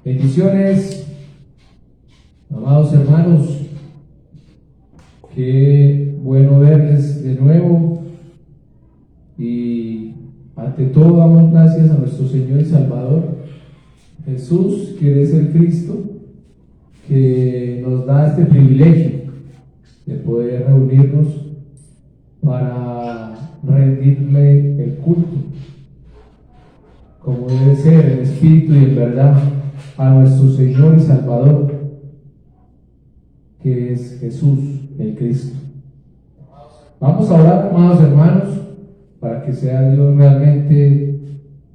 Bendiciones, amados hermanos, qué bueno verles de nuevo y ante todo damos gracias a nuestro Señor y Salvador Jesús, que es el Cristo, que nos da este privilegio de poder reunirnos para rendirle el culto, como debe ser, en espíritu y en verdad, a nuestro Señor y Salvador, que es Jesús, el Cristo. Vamos a orar, amados hermanos, para que sea Dios realmente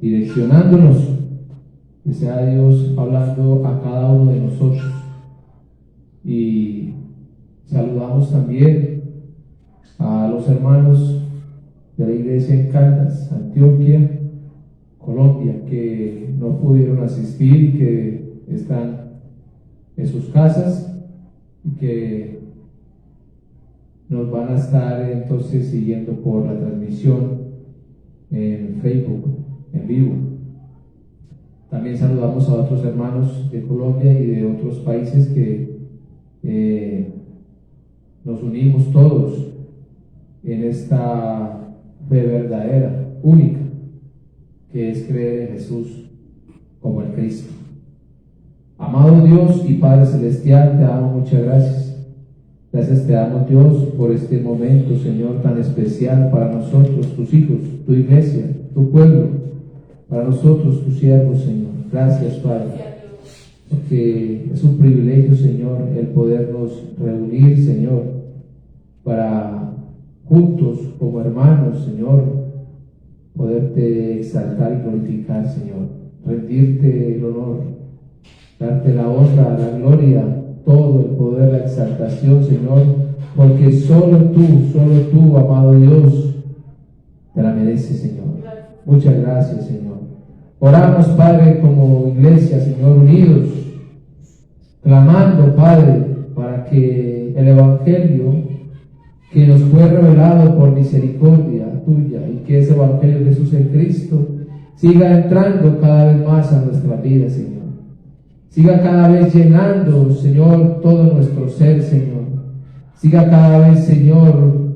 direccionándonos, que sea Dios hablando a cada uno de nosotros. Y saludamos también a los hermanos de la iglesia en Caldas, Antioquia, Colombia, que no pudieron asistir y que están en sus casas y que nos van a estar entonces siguiendo por la transmisión en Facebook, en vivo. También saludamos a otros hermanos de Colombia y de otros países que nos unimos todos en esta fe verdadera, única, que es creer en Jesús como el Cristo. Amado Dios y Padre Celestial, te damos muchas gracias. Gracias te damos, Dios, por este momento, Señor, tan especial para nosotros, tus hijos, tu iglesia, tu pueblo, para nosotros, tus siervos, Señor. Gracias, Padre, porque es un privilegio, Señor, el podernos reunir, Señor, para juntos, como hermanos, Señor, poderte exaltar y glorificar, Señor, rendirte el honor, darte la honra, la gloria, todo el poder, la exaltación, Señor, porque solo tú, amado Dios, te la mereces, Señor. Muchas gracias, Señor. Oramos, Padre, como iglesia, Señor, unidos, clamando, Padre, para que el Evangelio que nos fue revelado por misericordia tuya y que ese Evangelio de Jesús en Cristo siga entrando cada vez más a nuestras vidas, Señor. Siga cada vez llenando, Señor, todo nuestro ser, Señor. Siga cada vez, Señor,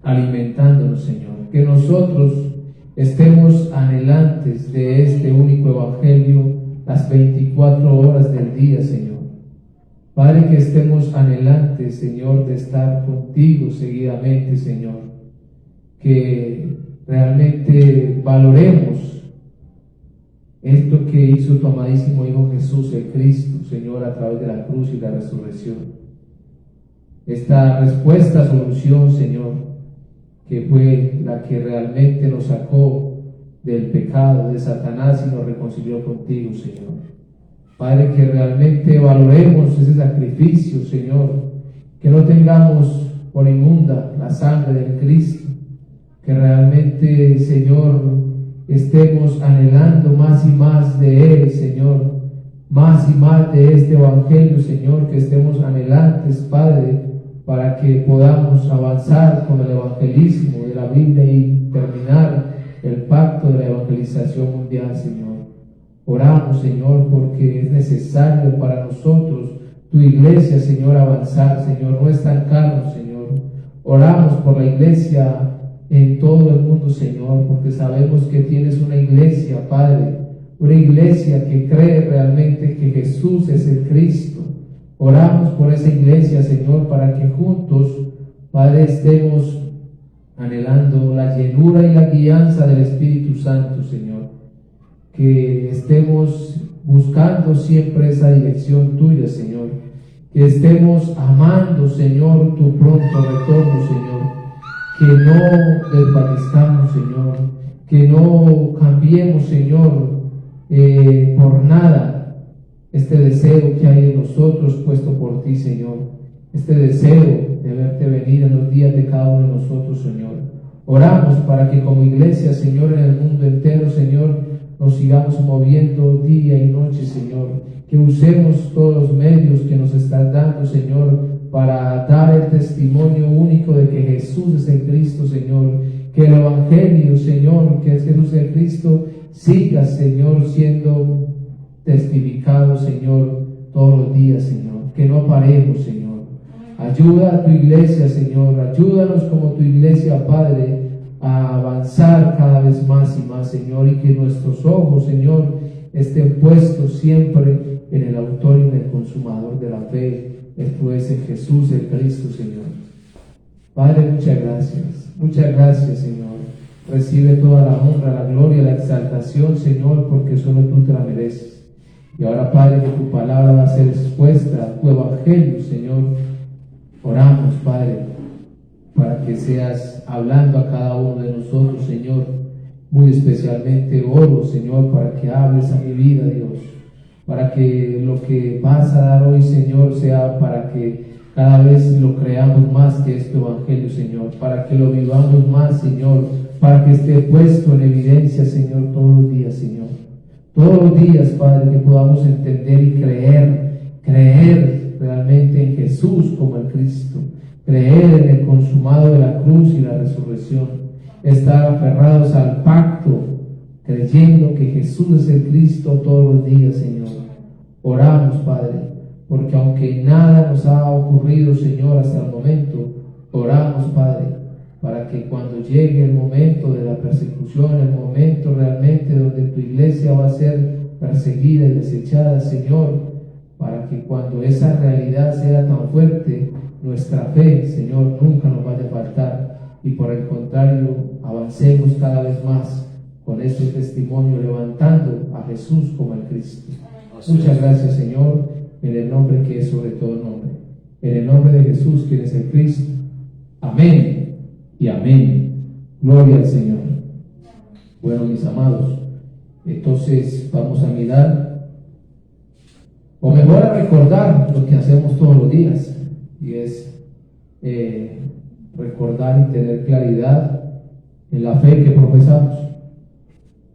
alimentándonos, Señor. Que nosotros estemos anhelantes de este único Evangelio las 24 horas del día, Señor. Padre, que estemos anhelantes, Señor, de estar contigo seguidamente, Señor. Que realmente valoremos esto que hizo tu amadísimo Hijo Jesús, el Cristo, Señor, a través de la cruz y la resurrección. Esta respuesta, solución, Señor, que fue la que realmente nos sacó del pecado de Satanás y nos reconcilió contigo, Señor. Padre, que realmente valoremos ese sacrificio, Señor, que no tengamos por inmunda la sangre del Cristo, que realmente, Señor, estemos anhelando más y más de Él, Señor, más y más de este Evangelio, Señor, que estemos anhelantes, Padre, para que podamos avanzar con el evangelismo de la Biblia y terminar el pacto de la evangelización mundial, Señor. Oramos, Señor, porque es necesario para nosotros, tu iglesia, Señor, avanzar, Señor, no estancarnos, Señor. Oramos por la iglesia en todo el mundo, Señor, porque sabemos que tienes una iglesia, Padre, una iglesia que cree realmente que Jesús es el Cristo. Oramos por esa iglesia, Señor, para que juntos, Padre, estemos anhelando la llenura y la guianza del Espíritu Santo, Señor. Que estemos buscando siempre esa dirección tuya, Señor. Que estemos amando, Señor, tu pronto retorno, Señor. Que no desvanezcamos, Señor. Que no cambiemos, Señor, por nada este deseo que hay en nosotros puesto por ti, Señor. Este deseo de verte venir en los días de cada uno de nosotros, Señor. Oramos para que como iglesia, Señor, en el mundo entero, Señor, nos sigamos moviendo día y noche, Señor. Que usemos todos los medios que nos estás dando, Señor, para dar el testimonio único de que Jesús es el Cristo, Señor. Que el Evangelio, Señor, que es Jesús el Cristo, siga, Señor, siendo testificado, Señor, todos los días, Señor, que no paremos, Señor. Ayuda a tu iglesia, Señor, ayúdanos como tu iglesia, Padre, a avanzar cada vez más y más, Señor, y que nuestros ojos, Señor, estén puestos siempre en el autor y en el consumador de la fe, esto es en Jesús el Cristo, Señor. Padre, muchas gracias, Señor. Recibe toda la honra, la gloria, la exaltación, Señor, porque solo tú te la mereces. Y ahora, Padre, que tu palabra va a ser expuesta, tu evangelio, Señor. Oramos, Padre, para que seas hablando a cada uno de nosotros, Señor. Muy especialmente oro, Señor, para que hables a mi vida, Dios. Para que lo que vas a dar hoy, Señor, sea para que cada vez lo creamos más que este evangelio, Señor. Para que lo vivamos más, Señor. Para que esté puesto en evidencia, Señor, todos los días, Señor. Todos los días, Padre, que podamos entender y creer realmente en Jesús como el Cristo, creer en el consumado de la cruz y la resurrección, estar aferrados al pacto, creyendo que Jesús es el Cristo todos los días, Señor. Oramos, Padre, porque aunque nada nos ha ocurrido, Señor, hasta el momento, oramos, Padre, para que cuando llegue el momento de la persecución, el momento realmente donde tu iglesia va a ser perseguida y desechada, Señor, para que cuando esa realidad sea tan fuerte, nuestra fe, Señor, nunca nos vaya a faltar y por el contrario, avancemos cada vez más con este testimonio, levantando a Jesús como el Cristo. Muchas gracias, Señor, en el nombre que es sobre todo nombre, en el nombre de Jesús, quien es el Cristo. Amén y amén. Gloria al Señor. Bueno, mis amados, entonces vamos a mirar, o mejor a recordar lo que hacemos todos los días, y es recordar y tener claridad en la fe que profesamos,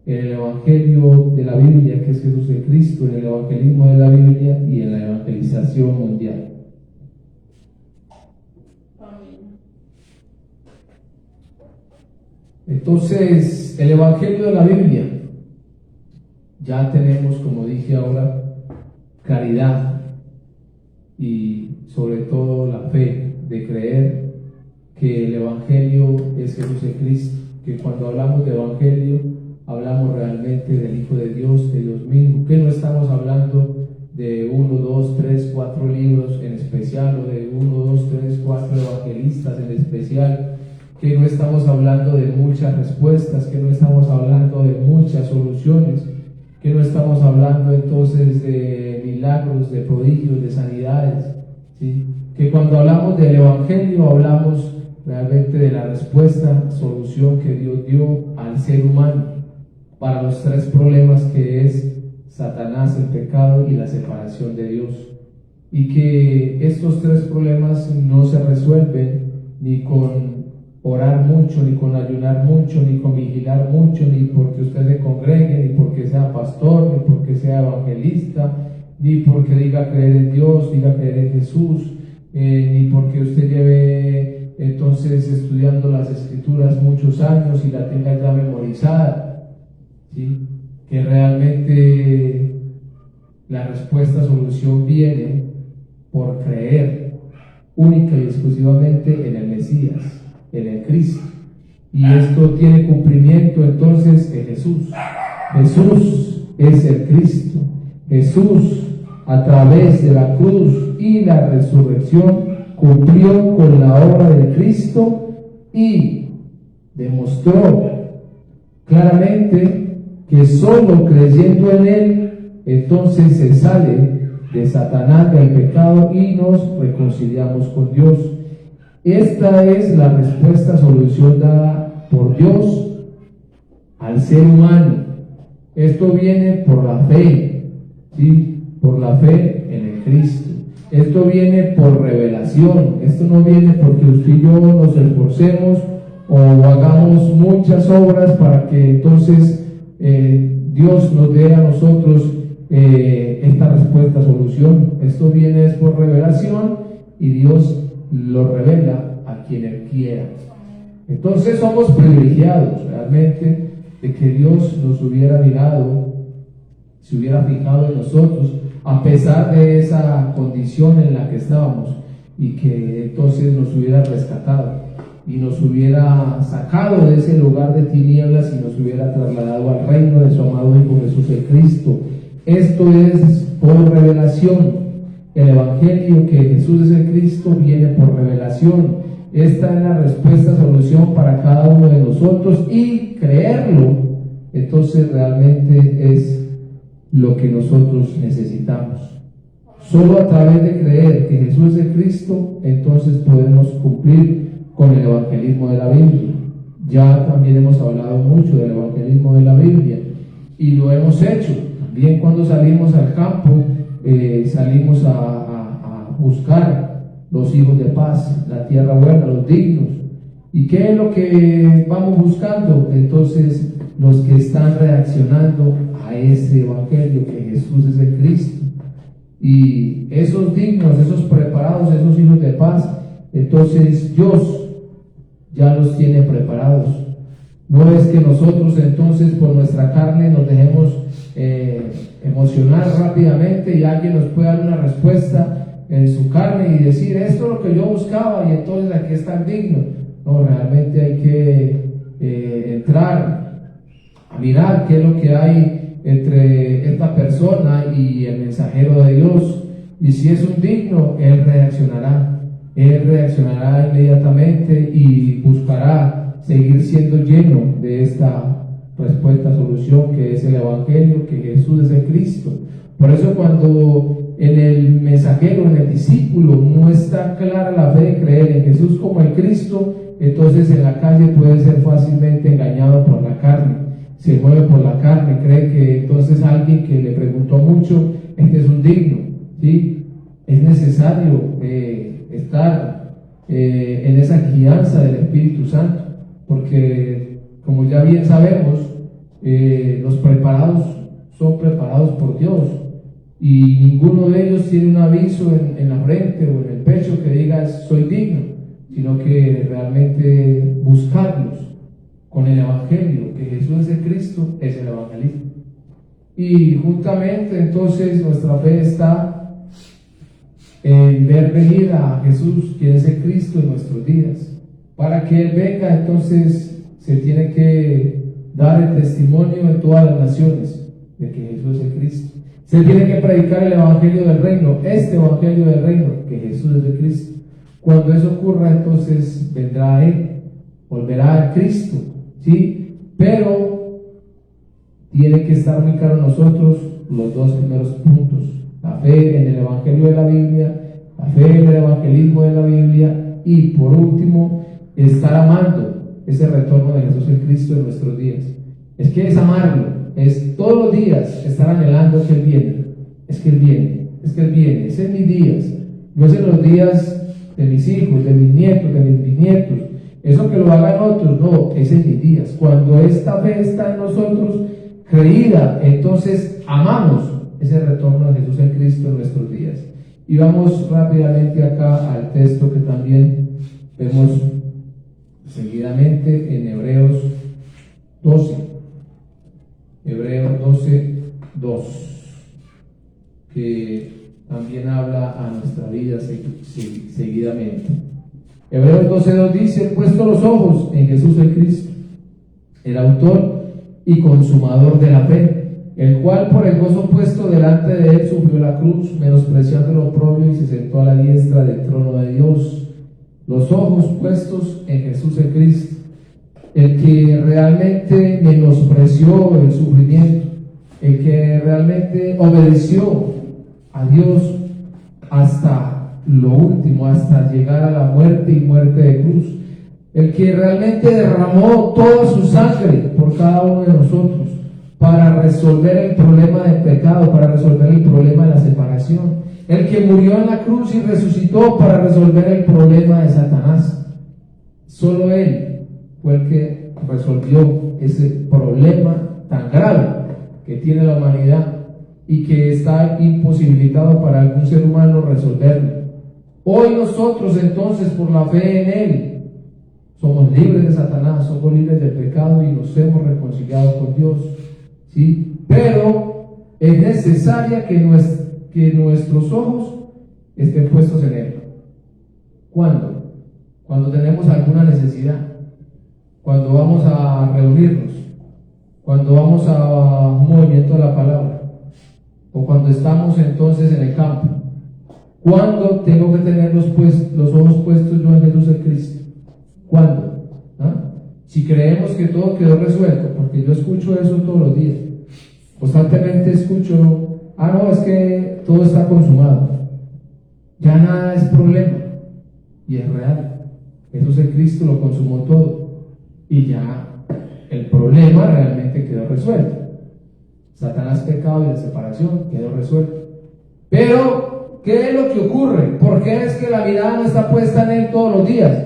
en el evangelio de la Biblia, que es Jesús el Cristo, en el evangelismo de la Biblia y en la evangelización mundial. Entonces, el evangelio de la Biblia, ya tenemos, como dije ahora, claridad y sobre todo la fe de creer que el evangelio es Jesús el Cristo, que cuando hablamos de evangelio hablamos realmente del Hijo de Dios mismo, que no estamos hablando de 1, 2, 3, 4 libros en especial, o de 1, 2, 3, 4 evangelistas en especial, que no estamos hablando de muchas respuestas, que no estamos hablando de muchas soluciones, que no estamos hablando entonces de milagros, de prodigios, de sanidades, ¿sí? Que cuando hablamos del evangelio hablamos realmente de la respuesta, solución que Dios dio al ser humano para los 3 problemas que es Satanás, el pecado y la separación de Dios, y que estos 3 problemas no se resuelven ni con orar mucho, ni con ayunar mucho, ni con vigilar mucho, ni porque usted se congregue, ni porque sea pastor, ni porque sea evangelista, ni porque diga creer en Dios, diga creer en Jesús, ni porque usted lleve entonces estudiando las Escrituras muchos años y la tenga ya memorizada, ¿sí? Que realmente la respuesta, solución viene por creer única y exclusivamente en el Mesías, en el Cristo, y esto tiene cumplimiento entonces en Jesús. Jesús es el Cristo. Jesús, a través de la cruz y la resurrección, cumplió con la obra de Cristo y demostró claramente que solo creyendo en Él entonces se sale de Satanás, del pecado, y nos reconciliamos con Dios. Esta es la respuesta, solución dada por Dios al ser humano. Esto viene por la fe, ¿sí? Por la fe en el Cristo. Esto viene por revelación. Esto no viene porque usted y yo nos esforcemos o hagamos muchas obras para que entonces Dios nos dé a nosotros esta respuesta, solución. Esto viene es por revelación, y Dios lo revela a quien Él quiera. Entonces somos privilegiados realmente de que Dios nos hubiera mirado se hubiera fijado en nosotros, a pesar de esa condición en la que estábamos, y que entonces nos hubiera rescatado y nos hubiera sacado de ese lugar de tinieblas y nos hubiera trasladado al reino de su amado Hijo Jesús el Cristo. Esto es por revelación. El Evangelio, que Jesús es el Cristo, viene por revelación. Esta es la respuesta, solución para cada uno de nosotros, y creerlo, entonces realmente es lo que nosotros necesitamos. Solo a través de creer que Jesús es el Cristo, entonces podemos cumplir con el evangelismo de la Biblia. Ya también hemos hablado mucho del evangelismo de la Biblia y lo hemos hecho. También cuando salimos al campo, salimos a buscar los hijos de paz, la tierra buena, los dignos. ¿Y qué es lo que vamos buscando? Entonces, los que están reaccionando a ese evangelio, que Jesús es el Cristo. Y esos dignos, esos preparados, esos hijos de paz, entonces Dios ya los tiene preparados. No es que nosotros entonces por nuestra carne nos dejemos emocionar rápidamente y alguien nos pueda dar una respuesta en su carne y decir, esto es lo que yo buscaba y entonces aquí está el digno. No, realmente hay que entrar a mirar qué es lo que hay entre esta persona y el mensajero de Dios, y si es un digno, él reaccionará inmediatamente y buscará seguir siendo lleno de esta respuesta, solución, que es el evangelio, que Jesús es el Cristo. Por eso cuando en el mensajero, en el discípulo, no está clara la fe de creer en Jesús como el Cristo, entonces en la calle puede ser fácilmente engañado por la carne. Se mueve por la carne, cree que entonces alguien que le preguntó mucho, este es un digno, ¿sí? Es necesario estar en esa guianza del Espíritu Santo, porque como ya bien sabemos, los preparados son preparados por Dios, y ninguno de ellos tiene un aviso en la frente o en el pecho que diga soy digno, sino que realmente buscarlos con el evangelio, que Jesús es el Cristo, es el evangelismo. Y justamente entonces nuestra fe está en ver venir a Jesús, quien es el Cristo, en nuestros días. Para que Él venga, entonces se tiene que dar el testimonio en todas las naciones de que Jesús es el Cristo. Se tiene que predicar el evangelio del reino, este evangelio del reino, que Jesús es el Cristo. Cuando eso ocurra, entonces vendrá Él, volverá al Cristo, ¿sí? Pero tiene que estar muy claro en nosotros los dos primeros puntos: la fe en el evangelio de la Biblia, la fe en el evangelismo de la Biblia, y por último, estar amando ese retorno de Jesús el Cristo en nuestros días. Es que es amarlo, es todos los días estar anhelando que Él viene, es que Él viene, es que Él viene, es en mis días, no es en los días de mis hijos, de mis nietos, de mis bisnietos. Eso que lo hagan otros, no, es en mis días. Cuando esta fe está en nosotros creída, entonces amamos ese retorno de Jesús en Cristo en nuestros días. Y vamos rápidamente acá al texto que también vemos seguidamente en Hebreos 12. Hebreos 12, 2, que también habla a nuestra vida seguidamente. Hebreos 12:2 dice: puesto los ojos en Jesús el Cristo, el autor y consumador de la fe, el cual por el gozo puesto delante de él sufrió la cruz, menospreciando lo oprobio, y se sentó a la diestra del trono de Dios. Los ojos puestos en Jesús el Cristo, el que realmente menospreció el sufrimiento, el que realmente obedeció a Dios hasta lo último, hasta llegar a la muerte y muerte de cruz, el que realmente derramó toda su sangre por cada uno de nosotros para resolver el problema del pecado, para resolver el problema de la separación, el que murió en la cruz y resucitó para resolver el problema de Satanás. Solo Él fue el que resolvió ese problema tan grave que tiene la humanidad y que está imposibilitado para algún ser humano resolverlo. Hoy nosotros entonces, por la fe en Él, somos libres de Satanás, somos libres del pecado y nos hemos reconciliado con Dios, ¿sí? Pero es necesaria que nuestros ojos estén puestos en Él. ¿Cuándo? Cuando tenemos alguna necesidad, cuando vamos a reunirnos, cuando vamos a un movimiento de la palabra, o cuando estamos entonces en el campo. ¿Cuándo tengo que tener los ojos puestos yo en Jesús el Cristo? ¿Cuándo? ¿Ah? Si creemos que todo quedó resuelto, porque yo escucho eso todos los días, constantemente escucho, no, es que todo está consumado, ya nada es problema, y es real. Jesús el Cristo lo consumó todo, y ya el problema realmente quedó resuelto. Satanás, pecado y la separación quedó resuelto. Pero, ¿qué es lo que ocurre? ¿Por qué es que la mirada no está puesta en Él todos los días?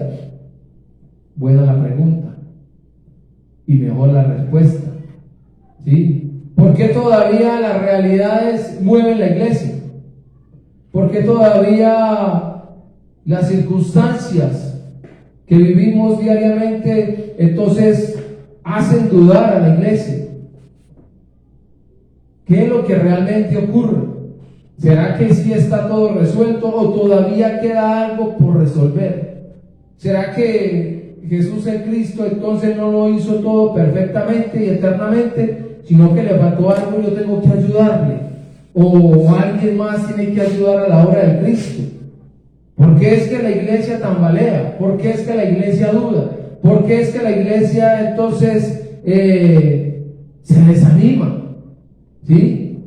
Buena la pregunta y mejor la respuesta, ¿sí? ¿Por qué todavía las realidades mueven la iglesia? ¿Por qué todavía las circunstancias que vivimos diariamente entonces hacen dudar a la iglesia? ¿Qué es lo que realmente ocurre? ¿Será que sí está todo resuelto o todavía queda algo por resolver? ¿Será que Jesús el Cristo entonces no lo hizo todo perfectamente y eternamente, sino que le faltó algo y yo tengo que ayudarle? ¿O alguien más tiene que ayudar a la obra del Cristo? ¿Por qué es que la iglesia tambalea? ¿Por qué es que la iglesia duda? ¿Por qué es que la iglesia entonces se desanima? ¿Sí?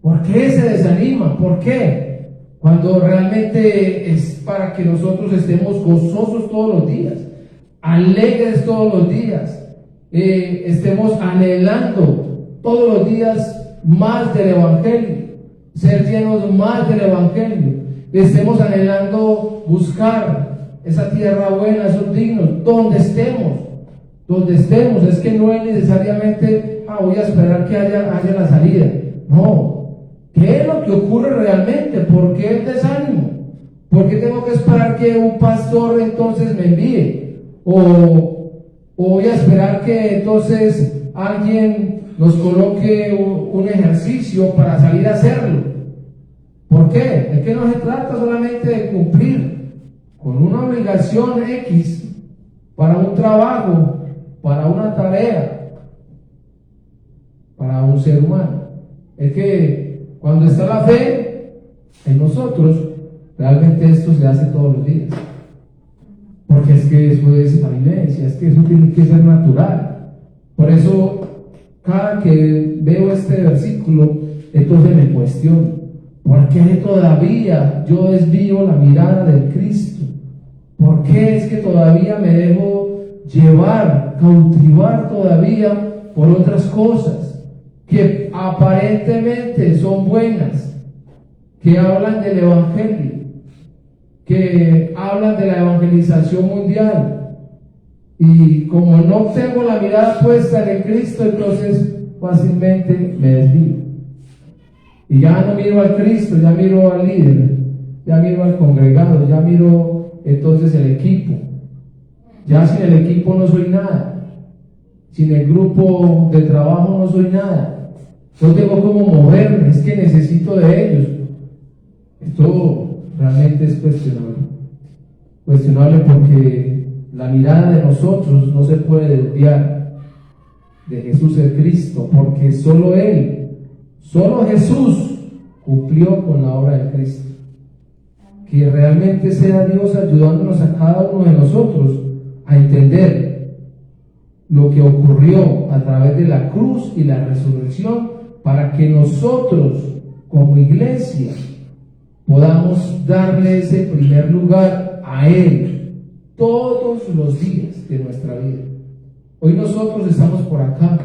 ¿Por qué se desanima? ¿Por qué? Cuando realmente es para que nosotros estemos gozosos todos los días, alegres todos los días, estemos anhelando todos los días más del Evangelio, ser llenos más del Evangelio, estemos anhelando buscar esa tierra buena, esos dignos, donde estemos, es que no es necesariamente voy a esperar que haya la salida. No, ¿qué es lo que ocurre realmente? ¿Por qué el desánimo? ¿Por qué tengo que esperar que un pastor entonces me envíe? ¿O voy a esperar que entonces alguien nos coloque un ejercicio para salir a hacerlo? ¿Por qué? Es que no se trata solamente de cumplir con una obligación X para un trabajo, para una tarea, para un ser humano. Es que cuando está la fe en nosotros, realmente esto se hace todos los días. Porque es que eso es la vivencia, es que eso tiene que ser natural. Por eso, cada que veo este versículo, entonces me cuestiono: ¿por qué todavía yo desvío la mirada del Cristo? ¿Por qué es que todavía me dejo llevar, cautivar todavía por otras cosas que aparentemente son buenas, que hablan del Evangelio, que hablan de la evangelización mundial? Y como no tengo la mirada puesta en el Cristo, entonces fácilmente me desvío. Y ya no miro al Cristo, ya miro al líder, ya miro al congregado, ya miro entonces el equipo. Ya sin el equipo no soy nada. Sin el grupo de trabajo no soy nada. No tengo cómo moverme, es que necesito de ellos. Esto realmente es cuestionable. Cuestionable porque la mirada de nosotros no se puede desviar de Jesús el Cristo, porque solo Él, solo Jesús cumplió con la obra de Cristo. Que realmente sea Dios ayudándonos a cada uno de nosotros a entender lo que ocurrió a través de la cruz y la resurrección, para que nosotros como iglesia podamos darle ese primer lugar a Él todos los días de nuestra vida. Hoy nosotros estamos por acá,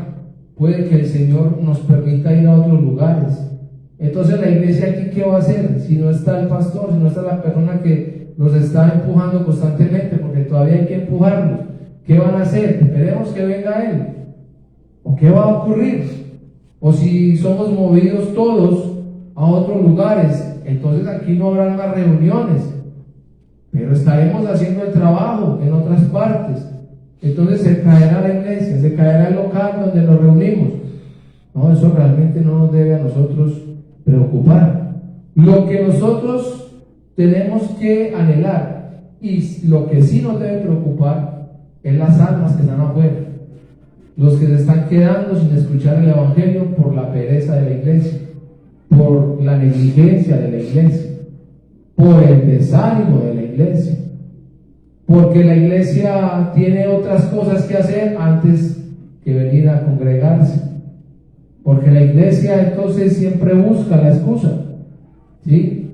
puede que el Señor nos permita ir a otros lugares. Entonces la iglesia aquí, ¿qué va a hacer? Si no está el pastor, si no está la persona que nos está empujando constantemente, porque todavía hay que empujarlos, ¿qué van a hacer? ¿Esperemos que venga Él? ¿O qué va a ocurrir? O si somos movidos todos a otros lugares, entonces aquí no habrá más reuniones, pero estaremos haciendo el trabajo en otras partes. Entonces se caerá la iglesia, se caerá el local donde nos reunimos. No, eso realmente no nos debe a nosotros preocupar. Lo que nosotros tenemos que anhelar y lo que sí nos debe preocupar es las almas que están afuera, los que se están quedando sin escuchar el Evangelio por la pereza de la iglesia, por la negligencia de la iglesia, por el desánimo de la iglesia, porque la iglesia tiene otras cosas que hacer antes que venir a congregarse, porque la iglesia entonces siempre busca la excusa, ¿sí?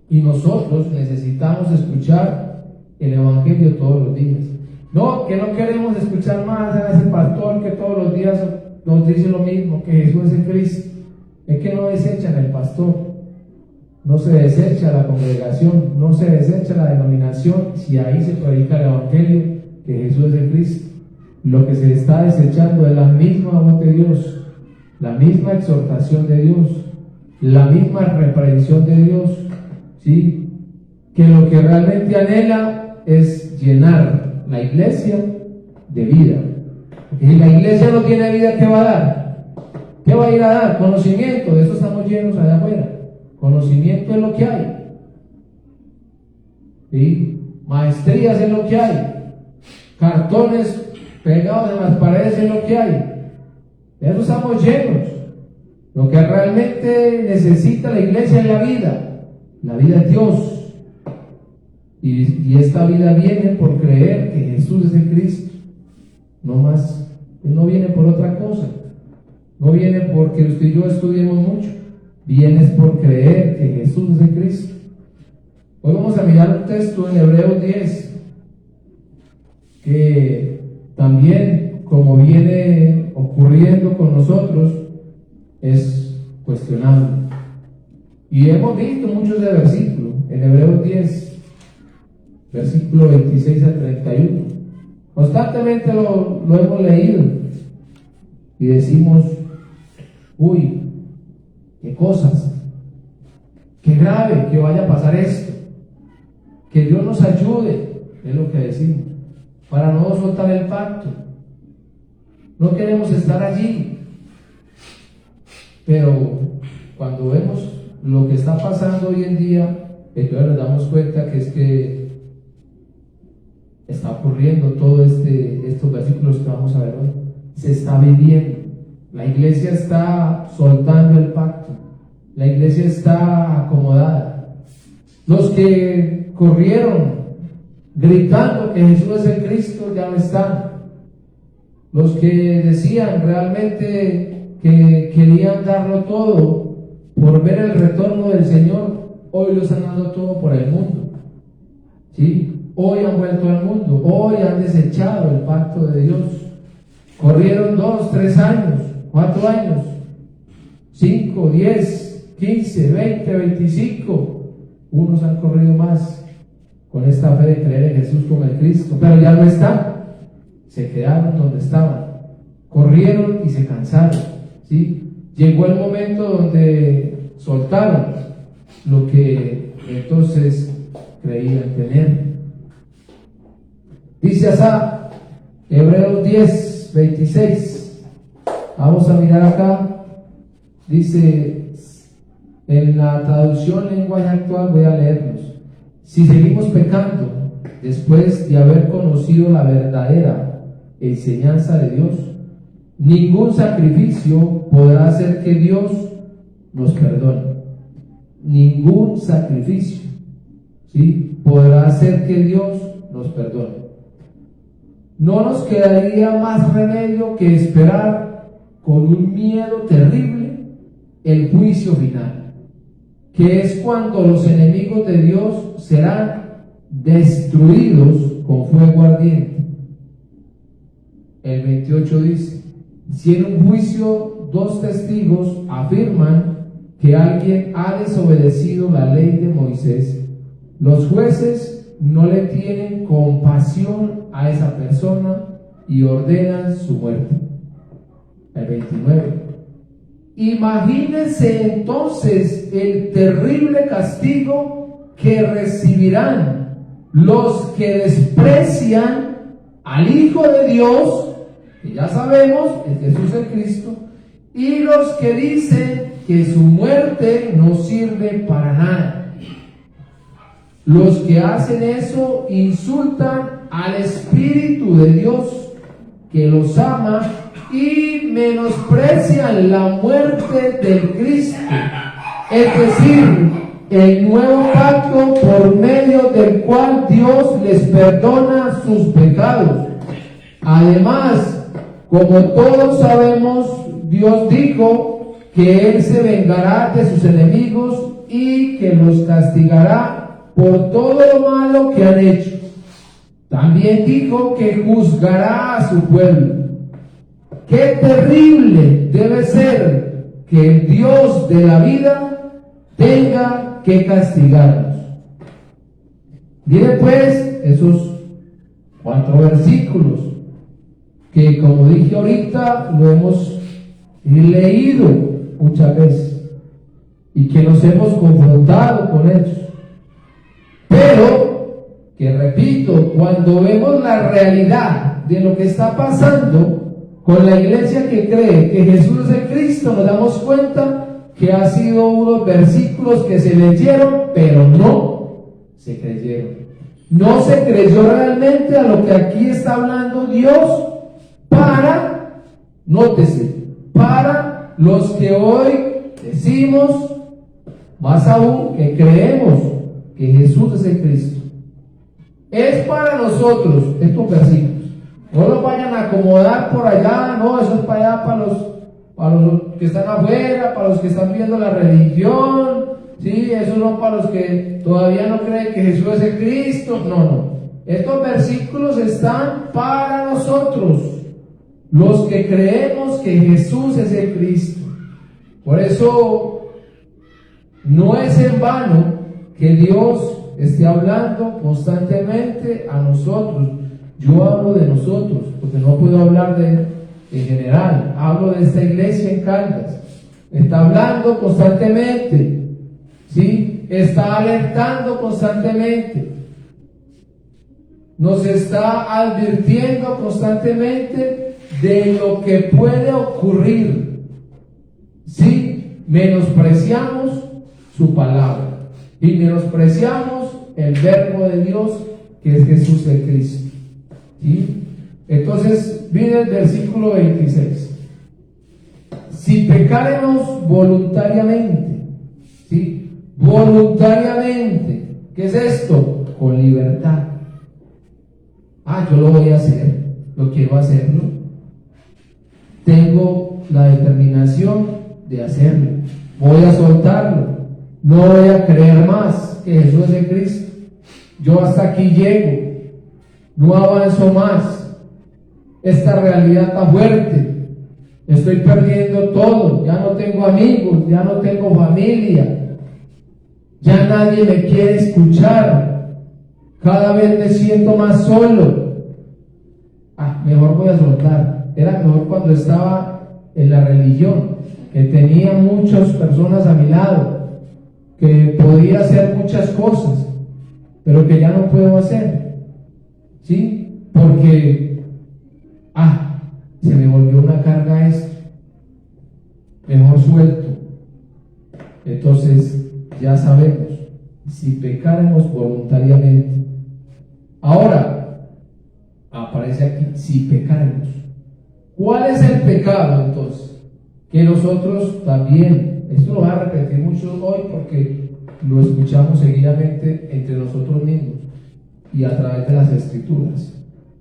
Y nosotros necesitamos escuchar el Evangelio todos los días. No, que no queremos escuchar más a ese pastor que todos los días nos dice lo mismo, que Jesús es el Cristo. Es que no desechan el pastor, no se desecha la congregación, no se desecha la denominación, si ahí se predica el Evangelio, que Jesús es el Cristo. Lo que se está desechando es la misma voz de Dios, la misma exhortación de Dios, la misma reprensión de Dios, ¿sí? Que lo que realmente anhela es llenar la iglesia de vida. Porque si la iglesia no tiene vida, ¿qué va a dar? ¿Qué va a ir a dar? Conocimiento, de eso estamos llenos allá afuera. Conocimiento es lo que hay, ¿sí? Maestrías es lo que hay, cartones pegados en las paredes es lo que hay. De eso estamos llenos. Lo que realmente necesita la iglesia es la vida de Dios. Y esta vida viene por creer que Jesús es el Cristo. No más, no viene por otra cosa. No viene porque usted y yo estudiemos mucho. Viene por creer que Jesús es el Cristo. Hoy vamos a mirar un texto en Hebreos 10, que también, como viene ocurriendo con nosotros, es cuestionable. Y hemos visto muchos de versículos en Hebreos 10, versículo 26 al 31. Constantemente lo hemos leído y decimos, uy, qué cosas, qué grave que vaya a pasar esto, que Dios nos ayude, es lo que decimos, para no soltar el pacto. No queremos estar allí, pero cuando vemos lo que está pasando hoy en día, entonces nos damos cuenta que es que está ocurriendo todo estos versículos que vamos a ver hoy. Se está viviendo. La iglesia está soltando el pacto. La iglesia está acomodada. Los que corrieron gritando que Jesús es el Cristo ya no están. Los que decían realmente que querían darlo todo por ver el retorno del Señor, hoy lo están dando todo por el mundo, ¿sí? Hoy han vuelto al mundo, hoy han desechado el pacto de Dios. Corrieron 2, 3 años, 4 años, 5, 10, 15, 20, 25. Unos han corrido más con esta fe de creer en Jesús como el Cristo, pero ya no están. Se quedaron donde estaban, corrieron y se cansaron, ¿sí? Llegó el momento donde soltaron lo que entonces creían tener. Dice así, Hebreos 10, 26. Vamos a mirar acá. Dice, en la traducción lenguaje actual, voy a leerlos. Si seguimos pecando después de haber conocido la verdadera enseñanza de Dios, ningún sacrificio podrá hacer que Dios nos perdone. Ningún sacrificio, ¿sí?, podrá hacer que Dios nos perdone. No nos quedaría más remedio que esperar con un miedo terrible el juicio final, que es cuando los enemigos de Dios serán destruidos con fuego ardiente. El 28 dice, si en un juicio 2 testigos afirman que alguien ha desobedecido la ley de Moisés, los jueces no le tienen compasión a esa persona y ordenan su muerte. El 29. Imagínense entonces el terrible castigo que recibirán los que desprecian al Hijo de Dios, que ya sabemos es Jesús el Cristo, y los que dicen que su muerte no sirve para nada. Los que hacen eso insultan al Espíritu de Dios, que los ama, y menosprecian la muerte del Cristo, es decir, el nuevo pacto por medio del cual Dios les perdona sus pecados. Además, como todos sabemos, Dios dijo que Él se vengará de sus enemigos y que los castigará por todo lo malo que han hecho. También dijo que juzgará a su pueblo. ¡Qué terrible debe ser que el Dios de la vida tenga que castigarnos! Miren pues esos 4 versículos que, como dije ahorita, lo hemos leído muchas veces y que nos hemos confrontado con ellos. Pero que, repito, cuando vemos la realidad de lo que está pasando con la iglesia que cree que Jesús es el Cristo, nos damos cuenta que ha sido unos versículos que se leyeron, pero no se creyeron. No se creyó realmente a lo que aquí está hablando Dios para, nótese, para los que hoy decimos, más aún, que creemos que Jesús es el Cristo. Es para nosotros estos versículos. No los vayan a acomodar por allá, no, eso es para allá, para los que están afuera, para los que están viendo la religión, sí, eso no para los que todavía no creen que Jesús es el Cristo. No. Estos versículos están para nosotros, los que creemos que Jesús es el Cristo. Por eso no es en vano que Dios esté hablando constantemente a nosotros. Yo hablo de nosotros, porque no puedo hablar en general. Hablo de esta iglesia en Caldas. Está hablando constantemente, ¿sí? Está alertando constantemente. Nos está advirtiendo constantemente de lo que puede ocurrir si menospreciamos su palabra y menospreciamos el verbo de Dios, que es Jesús el Cristo. ¿Sí? Entonces, viene el versículo 26. Si pecaremos voluntariamente, ¿sí? Voluntariamente, ¿qué es esto? Con libertad. Yo lo voy a hacer, lo quiero hacerlo. Tengo la determinación de hacerlo. Voy a soltarlo. No voy a creer más que Jesús es el Cristo. Yo hasta aquí llego. No avanzo más. Esta realidad está fuerte. Estoy perdiendo todo. Ya no tengo amigos, ya no tengo familia. Ya nadie me quiere escuchar. Cada vez me siento más solo. Mejor voy a soltar. Era mejor cuando estaba en la religión, que tenía muchas personas a mi lado, que podía hacer muchas cosas, pero que ya no puedo hacer. ¿Sí? Porque se me volvió una carga esto. Mejor suelto. Entonces, ya sabemos, si pecáramos voluntariamente. Ahora, aparece aquí, si pecáramos. ¿Cuál es el pecado entonces? Que nosotros también, esto lo voy a repetir mucho hoy porque lo escuchamos seguidamente entre nosotros mismos y a través de las Escrituras.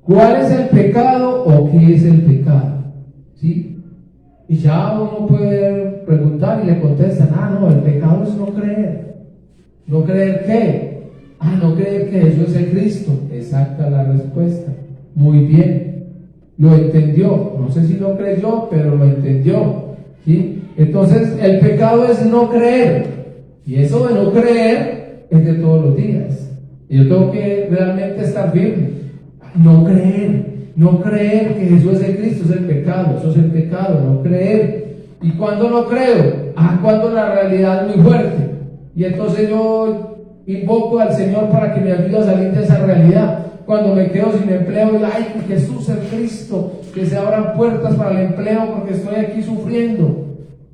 ¿Cuál es el pecado o qué es el pecado? ¿Sí? Y ya uno puede preguntar y le contestan, no, el pecado es no creer. ¿No creer qué? No creer que Jesús es el Cristo. Exacta la respuesta. Muy bien. Lo entendió. No sé si lo creyó, pero lo entendió. ¿Sí? Entonces, el pecado es no creer. Y eso de no creer es de todos los días. Y yo tengo que realmente estar firme. No creer que Jesús es el Cristo es el pecado. Eso es el pecado, no creer. ¿Y cuándo no creo? Cuando la realidad es muy fuerte. Y entonces yo invoco al Señor para que me ayude a salir de esa realidad. Cuando me quedo sin empleo, digo, Jesús el Cristo, que se abran puertas para el empleo porque estoy aquí sufriendo.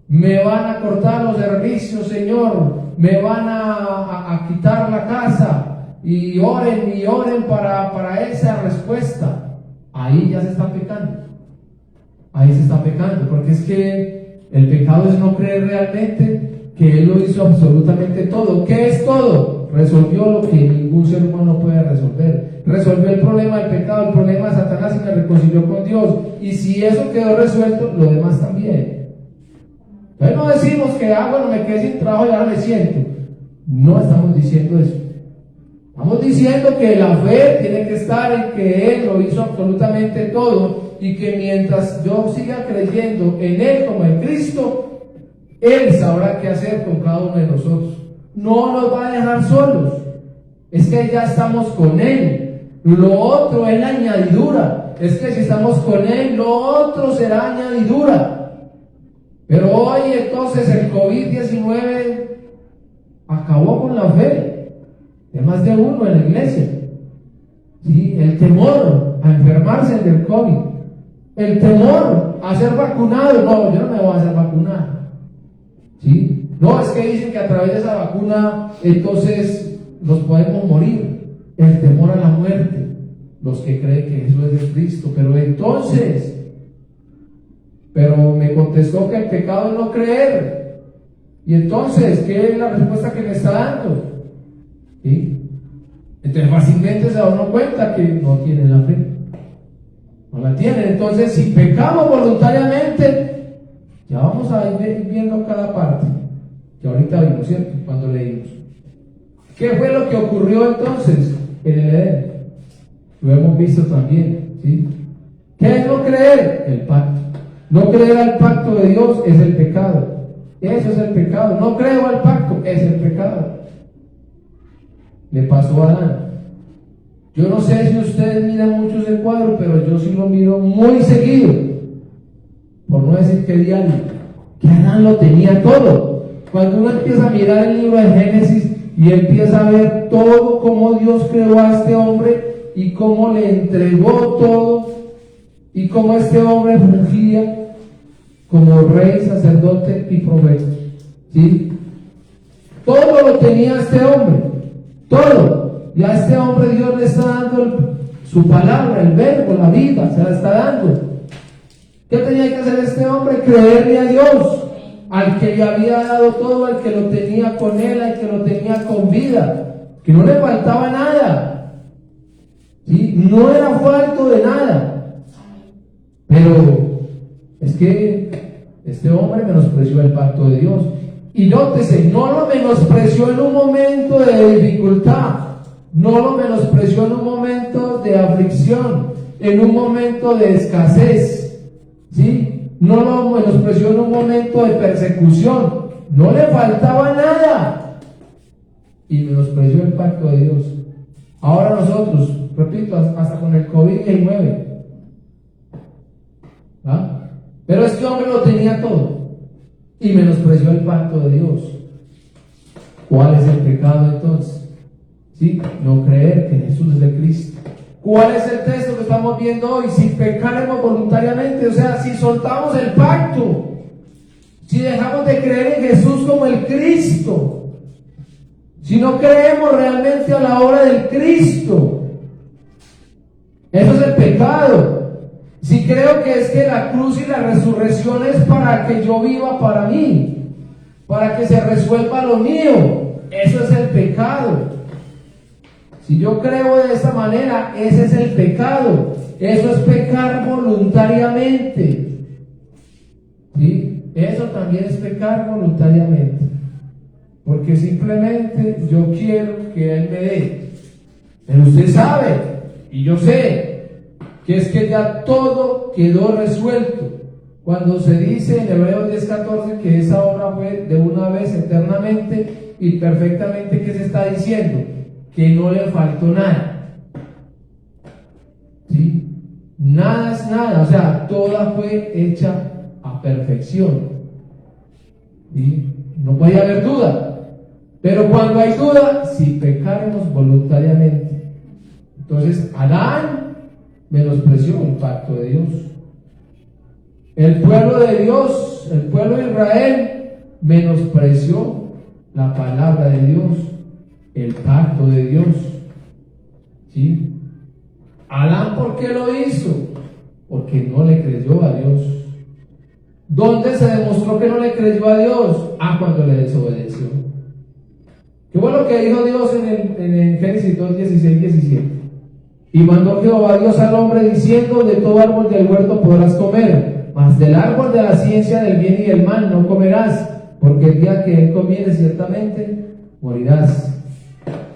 me van a cortar los servicios, Señor, me van a quitar la casa, y oren para esa respuesta. Ahí ya se está pecando. Ahí se está pecando, porque es que el pecado es no creer realmente que Él lo hizo absolutamente todo. ¿Qué es todo? Resolvió lo que ningún ser humano puede resolver. Resolvió el problema del pecado, el problema de Satanás, y me reconcilió con Dios. Y si eso quedó resuelto, lo demás también. Entonces no decimos que, bueno, me quedé sin trabajo y ahora me siento. No estamos diciendo eso. Estamos diciendo que la fe tiene que estar en que Él lo hizo absolutamente todo, y que mientras yo siga creyendo en Él como en Cristo, Él sabrá qué hacer con cada uno de nosotros. No nos va a dejar solos. Es que ya estamos con Él. Lo otro es la añadidura. Es que si estamos con Él, lo otro será añadidura. Pero hoy entonces el COVID-19 acabó con la fe de más de uno en la iglesia. ¿Sí? El temor a enfermarse del COVID, el temor a ser vacunado. No, yo no me voy a hacer vacunar. ¿Sí? No, es que dicen que a través de esa vacuna entonces nos podemos morir. El temor a la muerte, los que creen que Jesús es de Cristo. Pero me contestó que el pecado es no creer. Y entonces, ¿qué es la respuesta que me está dando? ¿Sí? Entonces fácilmente se da uno cuenta que no tiene la fe, no la tiene. Entonces, si pecamos voluntariamente, ya vamos a ir viendo cada parte que ahorita vimos, ¿cierto? Cuando leímos, ¿qué fue lo que ocurrió entonces en el Edén? Lo hemos visto también, ¿sí? ¿Qué es no creer? El pacto. No creer al pacto de Dios es el pecado. Eso es el pecado. No creo al pacto, es el pecado. Le pasó a Adán. Yo no sé si ustedes miran mucho ese cuadro, pero yo sí lo miro muy seguido, por no decir que diario, que Adán lo tenía todo. Cuando uno empieza a mirar el libro de Génesis y empieza a ver todo, cómo Dios creó a este hombre y cómo le entregó todo, y cómo este hombre fungía como rey, sacerdote y profeta, ¿sí? Todo lo tenía este hombre. Todo. Y a este hombre Dios le está dando su palabra, el verbo, la vida, se la está dando. ¿Qué tenía que hacer este hombre? Creerle a Dios, al que le había dado todo, al que lo tenía con él, al que lo tenía con vida, que no le faltaba nada, ¿sí? No era falto de nada. Pero es que este hombre menospreció el pacto de Dios. Y nótese, no lo menospreció en un momento de dificultad, no lo menospreció en un momento de aflicción, en un momento de escasez, ¿sí? No lo menospreció en un momento de persecución, no le faltaba nada, y menospreció el pacto de Dios. Ahora nosotros, repito, hasta con el COVID-19, ¿ah? Pero este hombre lo tenía todo y menospreció el pacto de Dios. ¿Cuál es el pecado entonces? ¿Sí? No creer que Jesús es el Cristo. ¿Cuál es el texto que estamos viendo hoy? Si pecaremos voluntariamente, o sea, si soltamos el pacto, si dejamos de creer en Jesús como el Cristo, si no creemos realmente a la obra del Cristo, eso es el pecado. Si creo que es que la cruz y la resurrección es para que yo viva para mí, para que se resuelva lo mío, eso es el pecado. Si yo creo de esta manera, ese es el pecado. Eso es pecar voluntariamente, ¿sí? Eso también es pecar voluntariamente, porque simplemente yo quiero que Él me dé. Pero usted sabe, y yo sé, que es que ya todo quedó resuelto. Cuando se dice en Hebreos 10:14 que esa obra fue de una vez eternamente y perfectamente, ¿qué se está diciendo? Que no le faltó nada, ¿sí? Nada es nada, o sea, toda fue hecha a perfección, ¿sí? No podía haber duda. Pero cuando hay duda, si pecaremos voluntariamente, entonces Adán menospreció el pacto de Dios. El pueblo de Dios, el pueblo de Israel, menospreció la palabra de Dios, el pacto de Dios. ¿Sí? Adán, ¿por qué lo hizo? Porque no le creyó a Dios. ¿Dónde se demostró que no le creyó a Dios? Cuando le desobedeció. ¿Qué fue lo que dijo Dios en Génesis 2, 16, 17? Y mandó Jehová Dios al hombre diciendo: de todo árbol del huerto podrás comer, mas del árbol de la ciencia del bien y del mal no comerás, porque el día que él comieres ciertamente morirás.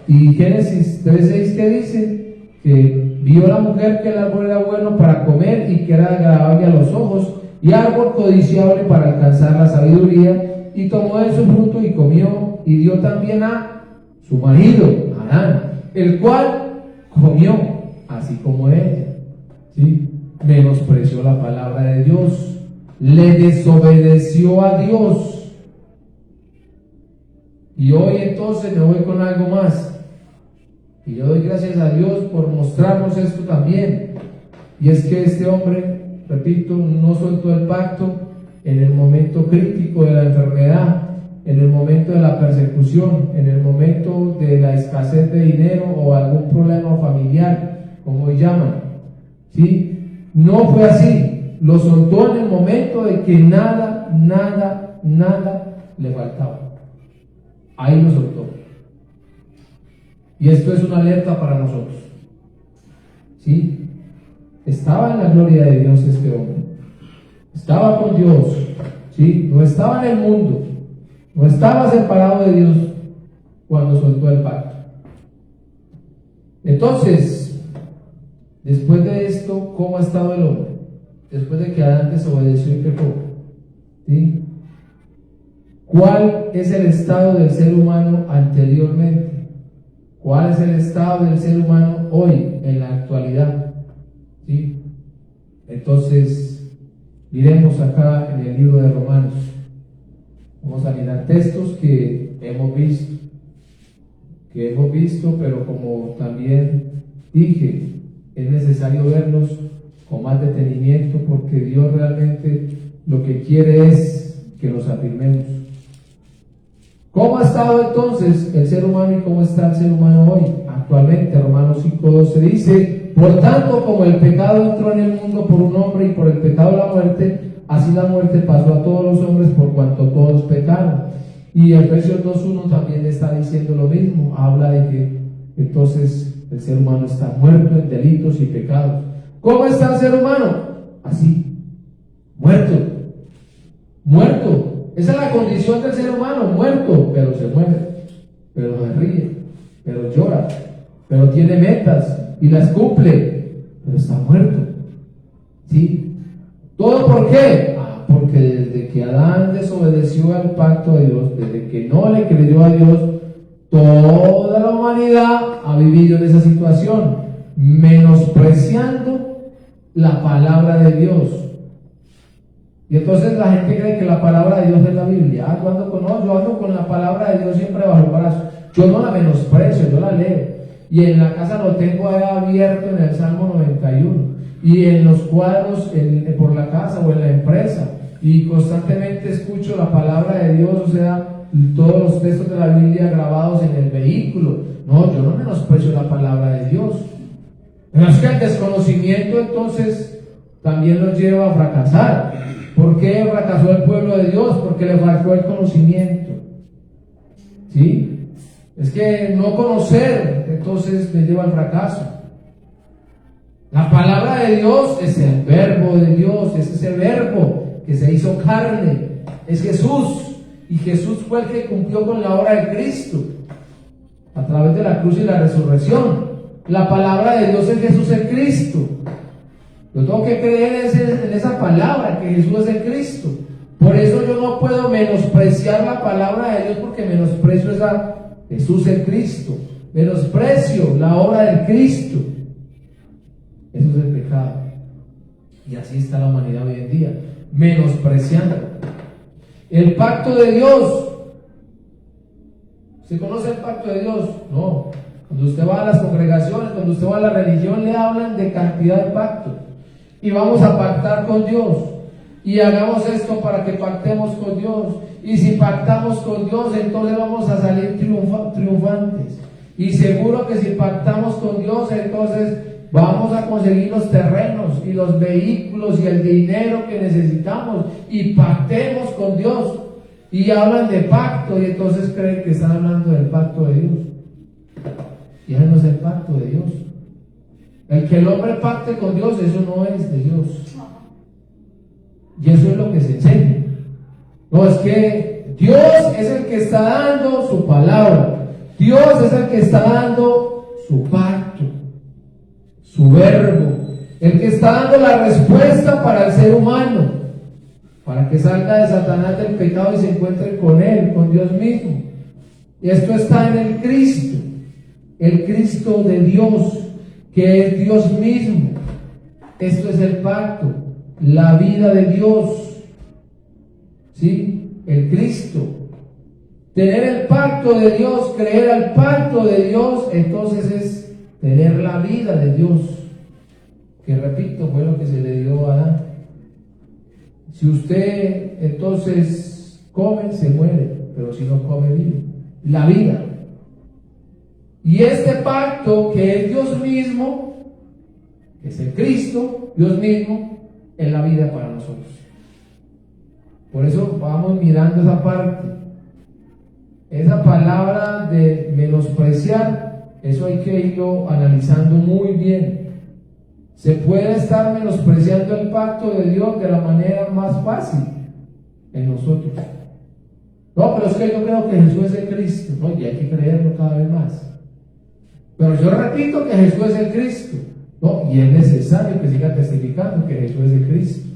Y Génesis 3, 6, ¿qué dice? Que vio la mujer que el árbol era bueno para comer y que era agradable a los ojos, y árbol codiciable para alcanzar la sabiduría, y tomó de su fruto y comió, y dio también a su marido, Adán, el cual comió, así como ella. ¿Sí? Menospreció la palabra de Dios, le desobedeció a Dios. Y hoy entonces me voy con algo más, y yo doy gracias a Dios por mostrarnos esto también, y es que este hombre, repito, no soltó el pacto en el momento crítico de la enfermedad, en el momento de la persecución, en el momento de la escasez de dinero o algún problema familiar, como hoy llaman. ¿Sí? No fue así, lo soltó en el momento de que nada le faltaba. Ahí lo soltó. Y esto es una alerta para nosotros. ¿Sí? Estaba en la gloria de Dios este hombre. Estaba con Dios. ¿Sí? No estaba en el mundo. No estaba separado de Dios cuando soltó el pacto. Entonces, después de esto, ¿cómo ha estado el hombre? Después de que Adán desobedeció y pecó. ¿Sí? ¿Cuál es el estado del ser humano anteriormente? ¿Cuál es el estado del ser humano hoy, en la actualidad? ¿Sí? Entonces, miremos acá en el libro de Romanos. Vamos a mirar textos que hemos visto, pero como también dije, es necesario verlos con más detenimiento, porque Dios realmente lo que quiere es que nos afirmemos. ¿Cómo ha estado entonces el ser humano y cómo está el ser humano hoy? Actualmente, Romanos 5:12 dice: por tanto, como el pecado entró en el mundo por un hombre y por el pecado la muerte, así la muerte pasó a todos los hombres por cuanto todos pecaron. Y Efesios 2:1 también está diciendo lo mismo, habla de que entonces el ser humano está muerto en delitos y pecados. ¿Cómo está el ser humano? Así, muerto. Esa es la condición del ser humano, muerto, pero se muere, pero se ríe, pero llora, pero tiene metas y las cumple, pero está muerto. ¿Sí? ¿Todo por qué? Porque desde que Adán desobedeció al pacto de Dios, desde que no le creyó a Dios, toda la humanidad ha vivido en esa situación, menospreciando la palabra de Dios. Y entonces la gente cree que la palabra de Dios es la Biblia. Yo ando con la palabra de Dios siempre bajo el brazo. Yo no la menosprecio, yo la leo. Y en la casa lo tengo ahí abierto en el Salmo 91. Y en los cuadros por la casa o en la empresa. Y constantemente escucho la palabra de Dios, o sea, todos los textos de la Biblia grabados en el vehículo. No, yo no menosprecio la palabra de Dios. Pero es que el desconocimiento entonces también los lleva a fracasar. ¿Por qué fracasó el pueblo de Dios? Porque le faltó el conocimiento. ¿Sí? Es que no conocer entonces me lleva al fracaso. La palabra de Dios es el verbo de Dios, es ese verbo que se hizo carne, es Jesús. Y Jesús fue el que cumplió con la obra de Cristo a través de la cruz y la resurrección. La palabra de Dios es Jesús el Cristo. Yo tengo que creer en esa palabra, que Jesús es el Cristo. Por eso yo no puedo menospreciar la palabra de Dios, porque menosprecio es a Jesús el Cristo. Menosprecio la obra del Cristo. Eso es el pecado. Y así está la humanidad hoy en día, menospreciando el pacto de Dios. ¿Se conoce el pacto de Dios? No. Cuando usted va a las congregaciones, cuando usted va a la religión, le hablan de cantidad de pactos. Y vamos a pactar con Dios. Y hagamos esto para que pactemos con Dios. Y si pactamos con Dios, entonces vamos a salir triunfantes. Y seguro que si pactamos con Dios, entonces vamos a conseguir los terrenos y los vehículos y el dinero que necesitamos. Y pactemos con Dios. Y hablan de pacto y entonces creen que están hablando del pacto de Dios. Y ese no es el pacto de Dios. El que el hombre pacte con Dios, eso no es de Dios. Y eso es lo que se enseña. No, es que Dios es el que está dando su palabra. Dios es el que está dando su pacto, su verbo, el que está dando la respuesta para el ser humano, para que salga de Satanás del pecado y se encuentre con Él, con Dios mismo. Y esto está en el Cristo de Dios, que es Dios mismo. Esto es el pacto, la vida de Dios, ¿sí? El Cristo. Tener el pacto de Dios, creer al pacto de Dios, entonces es tener la vida de Dios, que repito, fue lo que se le dio a Adán. Si usted entonces come, se muere, pero si no come, vive. La vida. Y este pacto, que es Dios mismo, que es el Cristo, Dios mismo, es la vida para nosotros. Por eso vamos mirando esa parte. Esa palabra de menospreciar, eso hay que irlo analizando muy bien. Se puede estar menospreciando el pacto de Dios de la manera más fácil en nosotros. No, pero es que yo creo que Jesús es el Cristo, ¿no? Y hay que creerlo cada vez más. Pero yo repito que Jesús es el Cristo, ¿no? Y es necesario que siga testificando que Jesús es el Cristo.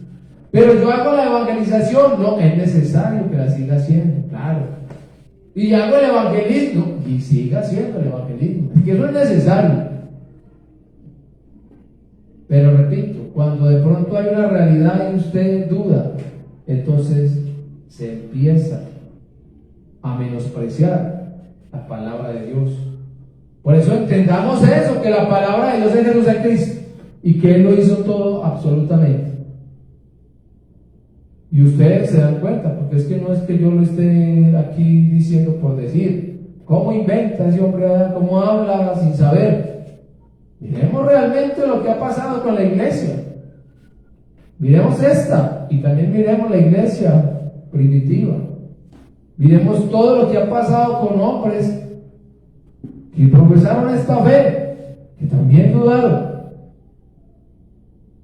Pero yo hago la evangelización, no, es necesario que la siga haciendo, claro. Y hago el evangelismo, y siga haciendo el evangelismo, es que eso es necesario. Pero repito, cuando de pronto hay una realidad y usted duda, entonces se empieza a menospreciar la palabra de Dios. Por eso entendamos eso, que la palabra de Dios es Jesús el Cristo y que Él lo hizo todo absolutamente. Y ustedes se dan cuenta, porque es que no es que yo lo esté aquí diciendo por decir. ¿Cómo inventa ese hombre? ¿Cómo habla sin saber? Miremos realmente lo que ha pasado con la iglesia. Miremos esta y también miremos la iglesia primitiva. Miremos todo lo que ha pasado con hombres que profesaron esta fe, que también dudaron.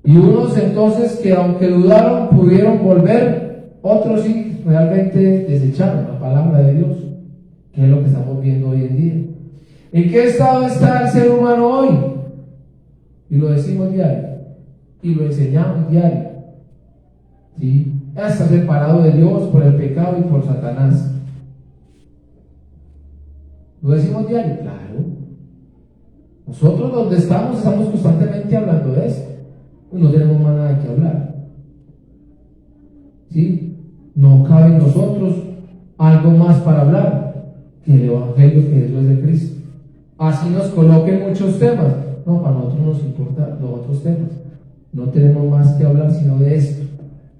Y unos entonces que aunque dudaron pudieron volver, otros sí realmente desecharon la palabra de Dios, que es lo que estamos viendo hoy en día. ¿En qué estado está el ser humano hoy? Y lo decimos diario, y lo enseñamos diario, ¿sí? Está separado de Dios por el pecado y por Satanás. ¿Lo decimos diario? Claro. Nosotros donde estamos constantemente hablando de esto. No tenemos más nada que hablar, ¿sí? No cabe en nosotros algo más para hablar que el evangelio, que Jesús es el Cristo. Así nos coloquen muchos temas, no, para nosotros nos importan los otros temas. No tenemos más que hablar sino de esto,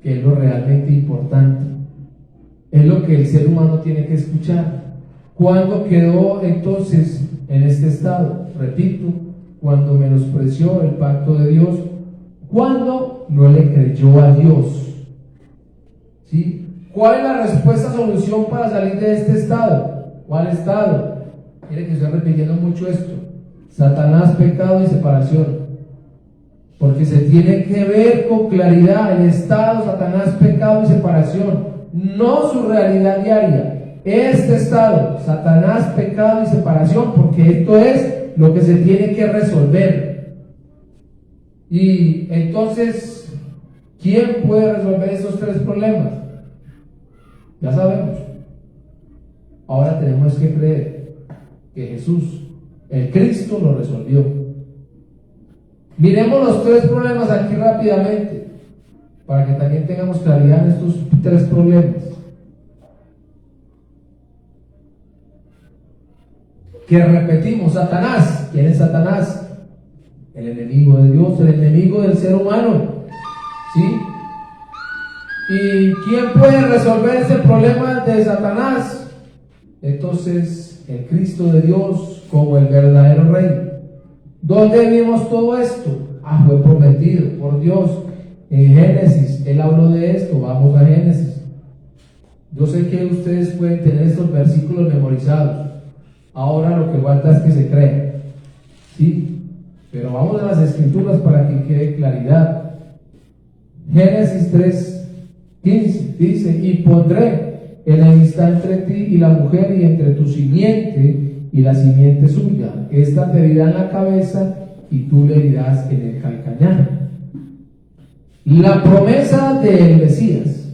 que es lo realmente importante, es lo que el ser humano tiene que escuchar. ¿Cuándo quedó entonces en este estado? Repito, cuando menospreció el pacto de Dios, cuando no le creyó a Dios, ¿sí? ¿Cuál es la respuesta, solución para salir de este estado? ¿Cuál estado? Quiere que estoy repitiendo mucho esto: Satanás, pecado y separación, porque se tiene que ver con claridad el estado Satanás, pecado y separación, no su realidad diaria. Este estado, Satanás, pecado y separación, porque esto es lo que se tiene que resolver. Y entonces, ¿quién puede resolver esos tres problemas? Ya sabemos. Ahora tenemos que creer que Jesús, el Cristo, lo resolvió. Miremos los tres problemas aquí rápidamente, para que también tengamos claridad en estos tres problemas. Que repetimos, Satanás. ¿Quién es Satanás? El enemigo de Dios, el enemigo del ser humano, ¿sí? ¿Y quién puede resolver ese problema de Satanás? Entonces, el Cristo de Dios como el verdadero Rey. ¿Dónde vimos todo esto? Fue prometido por Dios en Génesis. Él habló de esto. Vamos a Génesis. Yo sé que ustedes pueden tener estos versículos memorizados. Ahora lo que falta es que se crean. ¿Sí? Pero vamos a las Escrituras para que quede claridad. Génesis 3:15 dice: y pondré enemistad entre ti y la mujer, y entre tu simiente y la simiente suya. Esta te herirá en la cabeza y tú le herirás en el calcañar. La promesa del Mesías,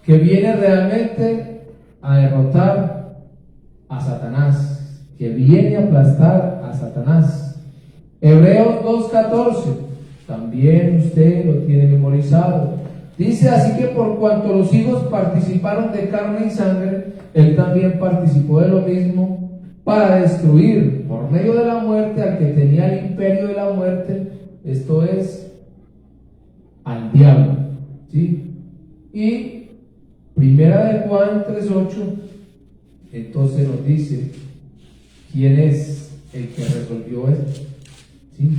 que viene realmente a derrotar a Satanás, que viene a aplastar a Satanás. Hebreos 2:14, también usted lo tiene memorizado. Dice: así que por cuanto los hijos participaron de carne y sangre, él también participó de lo mismo, para destruir por medio de la muerte al que tenía el imperio de la muerte, esto es, al diablo. ¿Sí? Y Primera de Juan 3:8, entonces nos dice quién es el que resolvió esto. ¿Sí?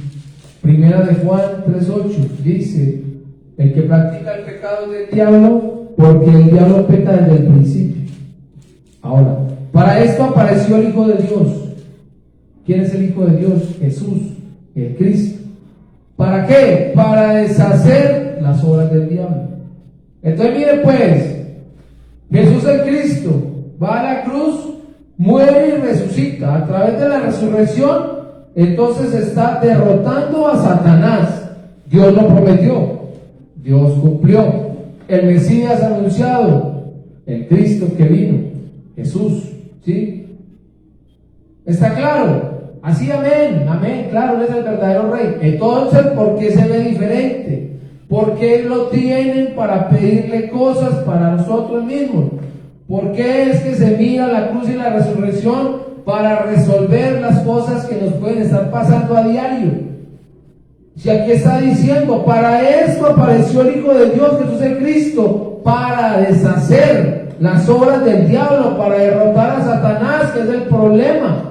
Primera de Juan 3:8 dice: el que practica el pecado es del diablo, porque el diablo peca desde el principio. Ahora, para esto apareció el Hijo de Dios. ¿Quién es el Hijo de Dios? Jesús, el Cristo. ¿Para qué? Para deshacer las obras del diablo. Entonces mire pues, Jesús el Cristo va a la cruz, muere y resucita. A través de la resurrección, entonces está derrotando a Satanás. Dios lo prometió, Dios cumplió. El Mesías anunciado, el Cristo que vino, Jesús. ¿Sí? ¿Está claro? Así, amén, amén, claro, Él es el verdadero Rey. Entonces, ¿por qué se ve diferente? ¿Por qué lo tienen para pedirle cosas para nosotros mismos? ¿Por qué es que se mira la cruz y la resurrección para resolver las cosas que nos pueden estar pasando a diario? Si aquí está diciendo: para esto apareció el Hijo de Dios, Jesús el Cristo, para deshacer las obras del diablo, para derrotar a Satanás, que es el problema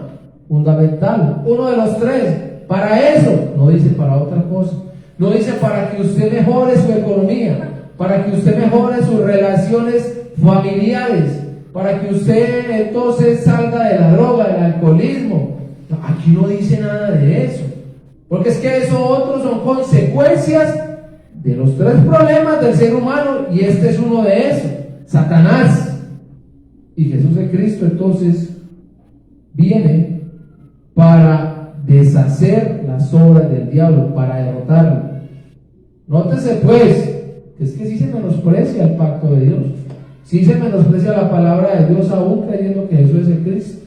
fundamental, uno de los tres. Para eso, no dice para otra cosa. No dice para que usted mejore su economía, para que usted mejore sus relaciones familiares, para que usted entonces salga de la droga, del alcoholismo. No, aquí no dice nada de eso, porque es que eso otros son consecuencias de los tres problemas del ser humano, y este es uno de esos: Satanás. Y Jesús el Cristo entonces viene para deshacer las obras del diablo, para derrotarlo. Nótese pues, que es que sí se menosprecia el pacto de Dios, sí se menosprecia la palabra de Dios, aún creyendo que Jesús es el Cristo.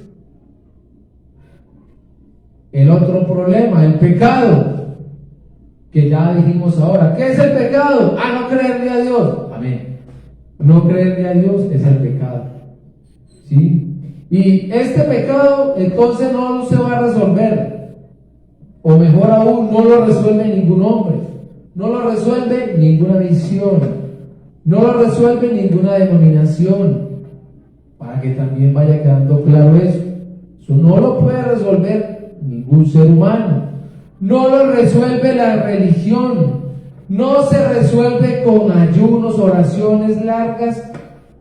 El otro problema, el pecado, que ya dijimos ahora. ¿Qué es el pecado? No creerle a Dios. Amén. No creerle a Dios es el pecado. ¿Sí? Y este pecado entonces no se va a resolver, o mejor aún, no lo resuelve ningún hombre, no lo resuelve ninguna visión, no lo resuelve ninguna denominación, para que también vaya quedando claro eso. Eso no lo puede resolver ningún ser humano, no lo resuelve la religión, no se resuelve con ayunos, oraciones largas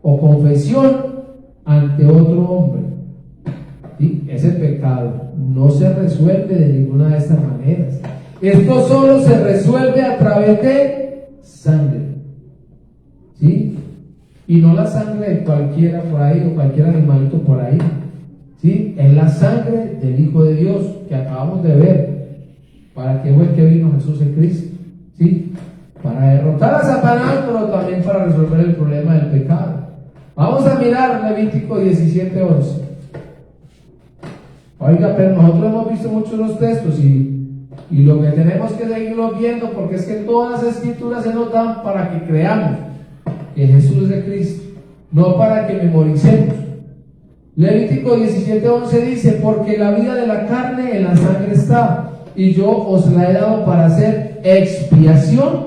o confesión ante otro hombre. ¿Sí? Ese pecado no se resuelve de ninguna de estas maneras. Esto solo se resuelve a través de sangre. ¿Sí? Y no la sangre de cualquiera por ahí o cualquier animalito por ahí. ¿Sí? Es la sangre del Hijo de Dios que acabamos de ver. ¿Para qué fue el que vino Jesús en Cristo? ¿Sí? Para derrotar a Satanás, pero también para resolver el problema del pecado. Vamos a mirar Levítico 17:11. Oiga, pero nosotros hemos visto muchos los textos y lo que tenemos que seguirlo viendo, porque es que todas las escrituras se nos dan para que creamos que Jesús es el Cristo, no para que memoricemos. Levítico 17:11 dice: porque la vida de la carne en la sangre está, y yo os la he dado para hacer expiación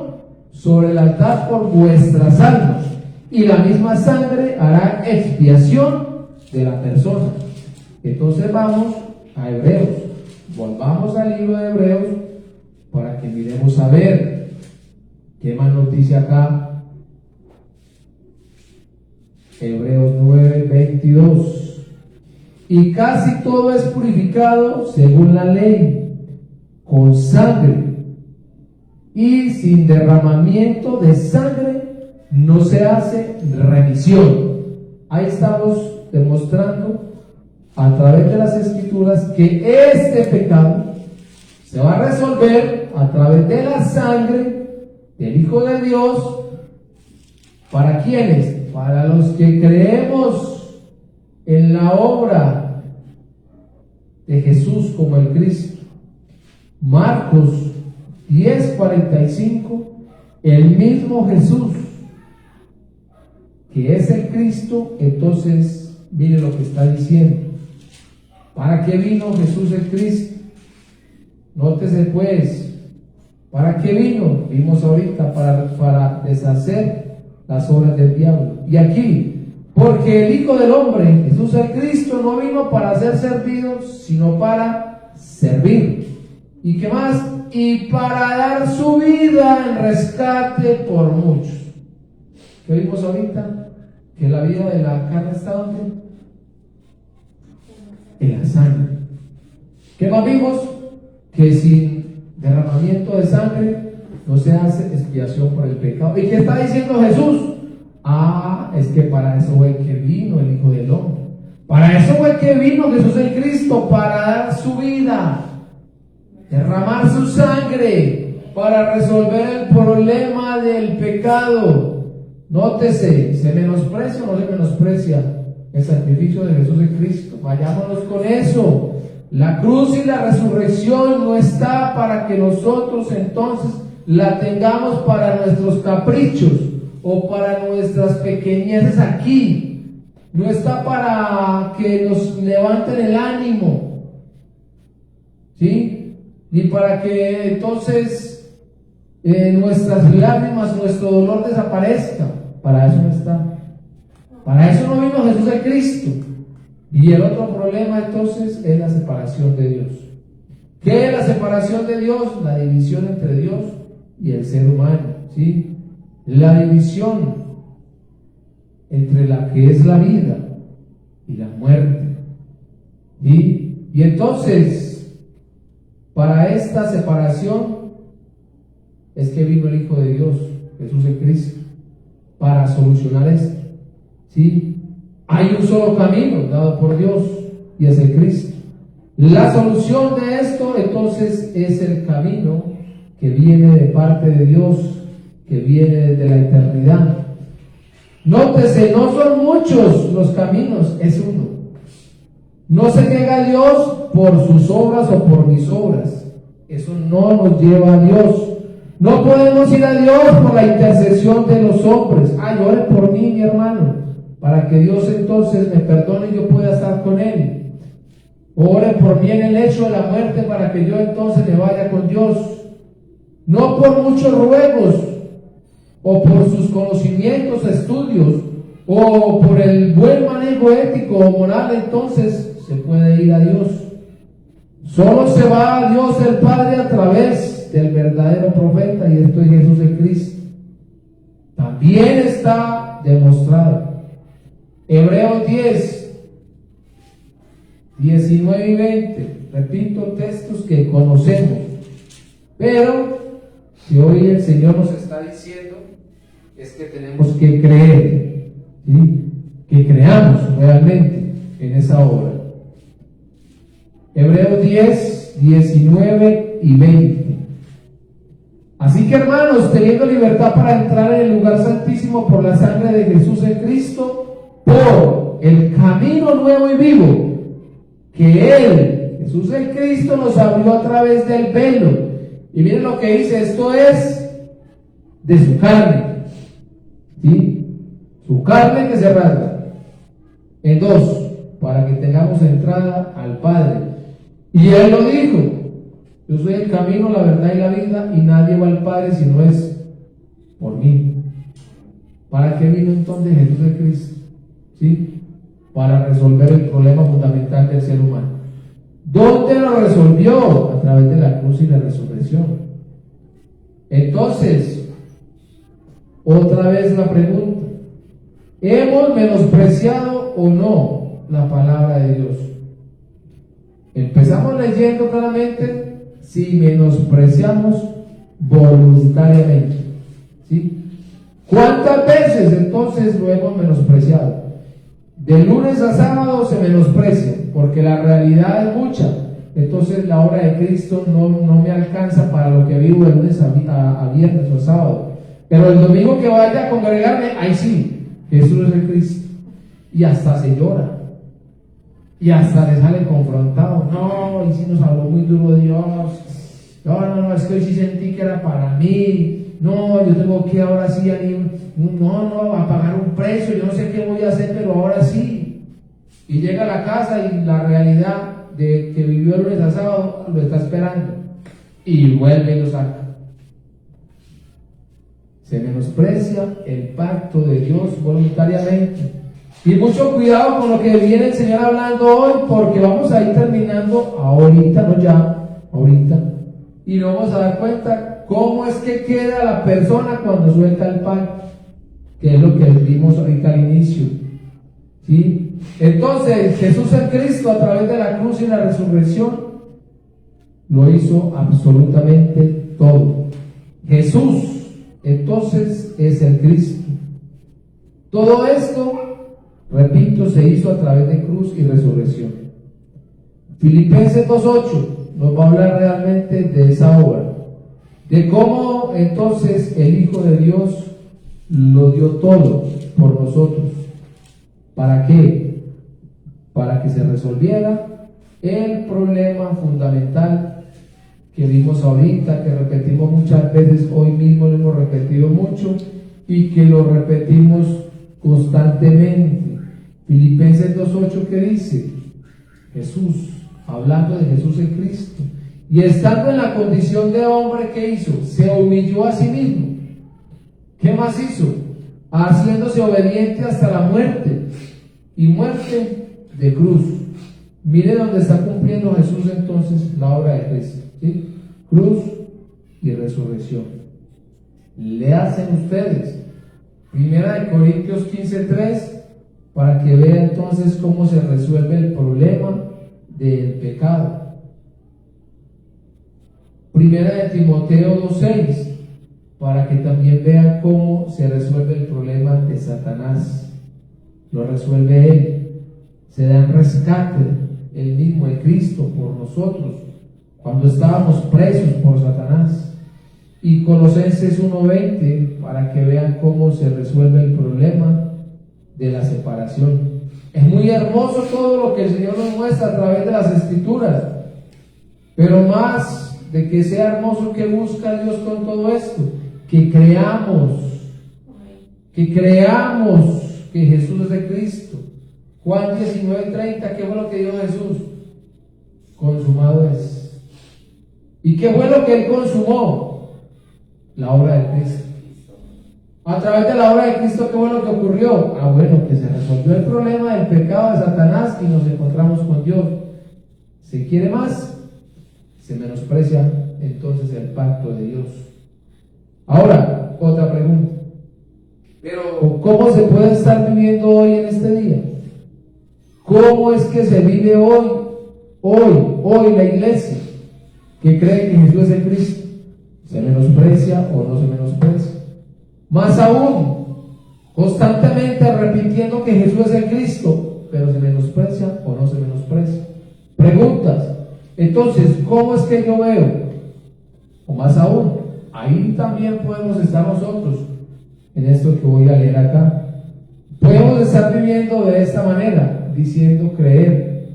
sobre el altar por vuestras almas, y la misma sangre hará expiación de la persona. Entonces vamos a Hebreos, volvamos al libro de Hebreos para que miremos a ver qué más nos dice acá. Hebreos 9:22. Y casi todo es purificado según la ley, con sangre, y sin derramamiento de sangre no se hace remisión. Ahí estamos demostrando a través de las Escrituras que este pecado se va a resolver a través de la sangre del Hijo de Dios. ¿Para quiénes? Para los que creemos en la obra de Jesús como el Cristo. Marcos 10:45, el mismo Jesús que es el Cristo. Entonces mire lo que está diciendo. ¿Para qué vino Jesús el Cristo? Nótese pues, ¿para qué vino? Vimos ahorita, para deshacer las obras del diablo. Y aquí, porque el Hijo del Hombre, Jesús el Cristo, no vino para ser servido, sino para servir. ¿Y qué más? Y para dar su vida en rescate por muchos. ¿Qué vimos ahorita? Que la vida de la carne está ¿dónde? En la sangre. ¿Qué más vimos? Que sin derramamiento de sangre no se hace expiación por el pecado. ¿Y qué está diciendo Jesús? Es que para eso fue que vino el Hijo del Hombre. Para eso fue que vino Jesús el Cristo, para dar su vida, derramar su sangre, para resolver el problema del pecado. Nótese, ¿se menosprecia o no se menosprecia el sacrificio de Jesús el Cristo? Vayámonos con eso. La cruz y la resurrección no está para que nosotros entonces la tengamos para nuestros caprichos o para nuestras pequeñeces aquí. No está para que nos levanten el ánimo, ¿sí? Ni para que entonces nuestras lágrimas, nuestro dolor desaparezca. Para eso no está. Para eso no vino Jesús el Cristo. Y el otro problema entonces es la separación de Dios. ¿Qué es la separación de Dios? La división entre Dios y el ser humano, ¿sí? La división entre la que es la vida y la muerte. Y entonces, para esta separación es que vino el Hijo de Dios, Jesús el Cristo, para solucionar esto, ¿sí? Hay un solo camino dado por Dios y es el Cristo. La solución de esto entonces es el camino que viene de parte de Dios, que viene desde la eternidad. Nótese, no son muchos los caminos, es uno. No se llega a Dios por sus obras o por mis obras. Eso no nos lleva a Dios. No podemos ir a Dios por la intercesión de los hombres. Ore por mí, mi hermano, para que Dios entonces me perdone y yo pueda estar con Él. Ore por mí en el hecho de la muerte para que yo entonces me vaya con Dios. No por muchos ruegos, o por sus conocimientos, estudios, o por el buen manejo ético o moral, entonces se puede ir a Dios. Solo se va a Dios el Padre a través del verdadero profeta, y esto es Jesús el Cristo. También está demostrado. Hebreos 10, 19 y 20. Repito, textos que conocemos. Pero si hoy el Señor nos está diciendo es que tenemos que creer, ¿sí? Que creamos realmente en esa obra. Hebreos 10, 19 y 20. Así que, hermanos, teniendo libertad para entrar en el lugar santísimo por la sangre de Jesús el Cristo, por el camino nuevo y vivo que Él, Jesús el Cristo, nos abrió a través del velo. Y miren lo que dice, esto es de su carne, ¿sí? Su carne que se rasga en dos, para que tengamos entrada al Padre. Y Él lo dijo: yo soy el camino, la verdad y la vida, y nadie va al Padre si no es por mí. ¿Para qué vino entonces Jesús de Cristo? ¿Sí? Para resolver el problema fundamental del ser humano. ¿Dónde lo resolvió? A través de la cruz y la resurrección. Entonces, otra vez la pregunta: ¿hemos menospreciado o no la palabra de Dios? Empezamos leyendo claramente: si menospreciamos voluntariamente. ¿Sí? ¿Cuántas veces entonces lo hemos menospreciado? De lunes a sábado se menosprecia, porque la realidad es mucha. Entonces la obra de Cristo no me alcanza para lo que vivo de lunes a viernes o sábado. Pero el domingo que vaya a congregarme, ahí sí, Jesús es el Cristo. Y hasta se llora. Y hasta le sale confrontado. No, y si nos habló muy duro Dios. No, es que hoy sí sentí que era para mí. No, yo tengo que ahora sí a pagar un precio. Yo no sé qué voy a hacer, pero ahora sí. Y llega a la casa y la realidad de que vivió el lunes a sábado lo está esperando. Y vuelve y lo saca. Se menosprecia el pacto de Dios voluntariamente. Y mucho cuidado con lo que viene el Señor hablando hoy, porque vamos a ir terminando ahorita, no ya, ahorita. Y nos vamos a dar cuenta cómo es que queda la persona cuando suelta el pacto, que es lo que vimos ahorita al inicio. ¿Sí? Entonces, Jesús el Cristo, a través de la cruz y la resurrección, lo hizo absolutamente todo. Jesús, entonces, es el Cristo. Todo esto, repito, se hizo a través de cruz y resurrección. Filipenses 2:8 nos va a hablar realmente de esa obra, de cómo entonces el Hijo de Dios lo dio todo por nosotros. ¿Para qué? Para que se resolviera el problema fundamental que vimos ahorita, que repetimos muchas veces, hoy mismo lo hemos repetido mucho y que lo repetimos constantemente. Filipenses 2:8, que dice: Jesús, hablando de Jesús el Cristo, y estando en la condición de hombre, ¿qué hizo? Se humilló a sí mismo. ¿Qué más hizo? Haciéndose obediente hasta la muerte, y muerte de cruz. Mire dónde está cumpliendo Jesús entonces la obra de Cristo, ¿sí? Cruz y resurrección. Le hacen ustedes 1 Corintios 15:3, para que vea entonces cómo se resuelve el problema del pecado. 1 Timoteo 2:6, para que también vean cómo se resuelve el problema de Satanás. Lo resuelve Él. Se da en rescate Él mismo, el Cristo, por nosotros, cuando estábamos presos por Satanás. Y Colosenses 1:20, para que vean cómo se resuelve el problema de la separación. Es muy hermoso todo lo que el Señor nos muestra a través de las Escrituras, pero más de que sea hermoso, que busca Dios con todo esto, que creamos que Jesús es el Cristo. Juan 19:30, ¿qué fue lo que dijo Jesús? Consumado es. ¿Y qué fue lo que Él consumó? La obra de Cristo. A través de la obra de Cristo, ¿qué fue lo que ocurrió? Bueno, que se resolvió el problema del pecado de Satanás y nos encontramos con Dios. ¿Se quiere más? Se menosprecia entonces el pacto de Dios. Ahora, otra pregunta. Pero, ¿cómo se puede estar viviendo hoy en este día? ¿Cómo es que se vive hoy la iglesia que cree que Jesús es el Cristo? ¿Se menosprecia o no se menosprecia? Más aún, constantemente repitiendo que Jesús es el Cristo, pero ¿se menosprecia o no se menosprecia? Preguntas. Entonces, ¿cómo es que yo veo? O más aún, ahí también podemos estar nosotros en esto que voy a leer acá. Podemos estar viviendo de esta manera, diciendo creer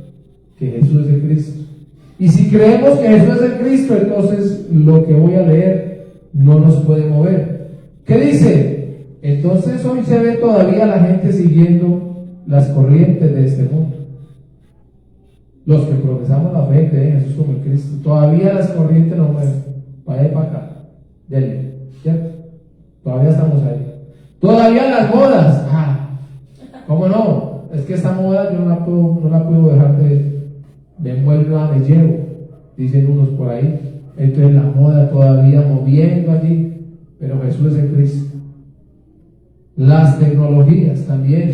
que Jesús es el Cristo. Y si creemos que Jesús es el Cristo, entonces lo que voy a leer no nos puede mover. ¿Qué dice? Entonces hoy se ve todavía la gente siguiendo las corrientes de este mundo. Los que profesamos la fe, creen en Jesús como el Cristo, todavía las corrientes nos mueven para allá y para acá. Dele, ¿cierto? Todavía estamos ahí. Todavía las modas. ¿Cómo no? Es que esta moda yo no la puedo dejar de envuelva, me llevo, dicen unos por ahí. Entonces la moda todavía moviendo allí, pero Jesús es el Cristo. Las tecnologías también,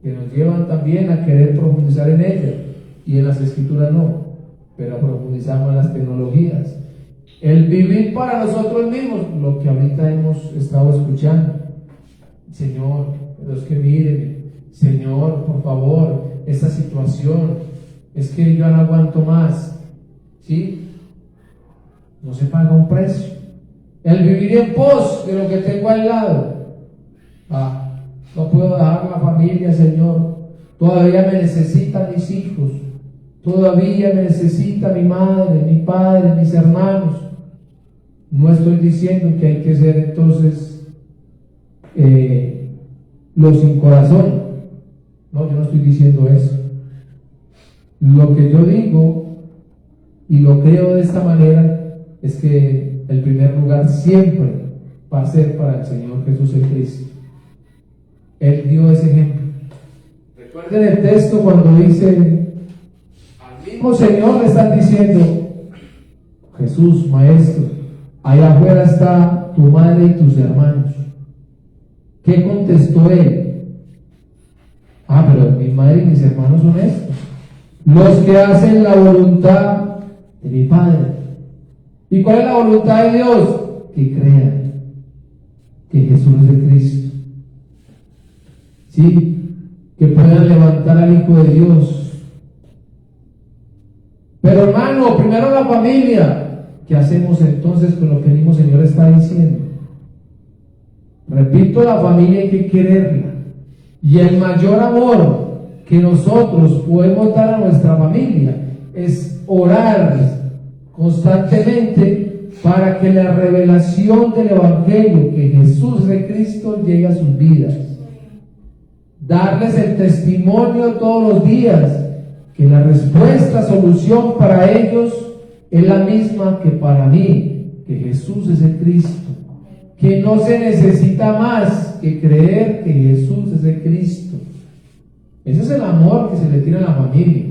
que nos llevan también a querer profundizar en ellas, y en las escrituras no, pero profundizamos en las tecnologías. El vivir para nosotros mismos, lo que ahorita hemos estado escuchando. Señor, los que miren, Señor, por favor, esta situación, es que yo no aguanto más, ¿sí? No se paga un precio. El vivir en pos de lo que tengo al lado. No puedo dejar la familia, Señor. Todavía me necesitan mis hijos. Todavía me necesita mi madre, mi padre, mis hermanos. No estoy diciendo que hay que ser entonces los sin corazón. No, yo no estoy diciendo eso. Lo que yo digo y lo creo de esta manera es que el primer lugar siempre va a ser para el Señor Jesús el Cristo. Él dio ese ejemplo. Recuerden el texto cuando dice, al mismo Señor le están diciendo, Jesús, Maestro, allá afuera está tu madre y tus hermanos. ¿Qué contestó él? Pero mi madre y mis hermanos son estos, los que hacen la voluntad de mi Padre. ¿Y cuál es la voluntad de Dios? Que crean que Jesús es el Cristo. Sí, que puedan levantar al Hijo de Dios. Pero hermano, primero la familia. ¿Qué hacemos entonces con lo que el mismo Señor está diciendo? Repito, la familia hay que quererla. Y el mayor amor que nosotros podemos dar a nuestra familia es orar constantemente para que la revelación del Evangelio, que Jesús de Cristo, llegue a sus vidas. Darles el testimonio todos los días que la respuesta, solución para ellos es la misma que para mí, que Jesús es el Cristo, que no se necesita más que creer que Jesús es el Cristo. Ese es el amor que se le tiene a la familia.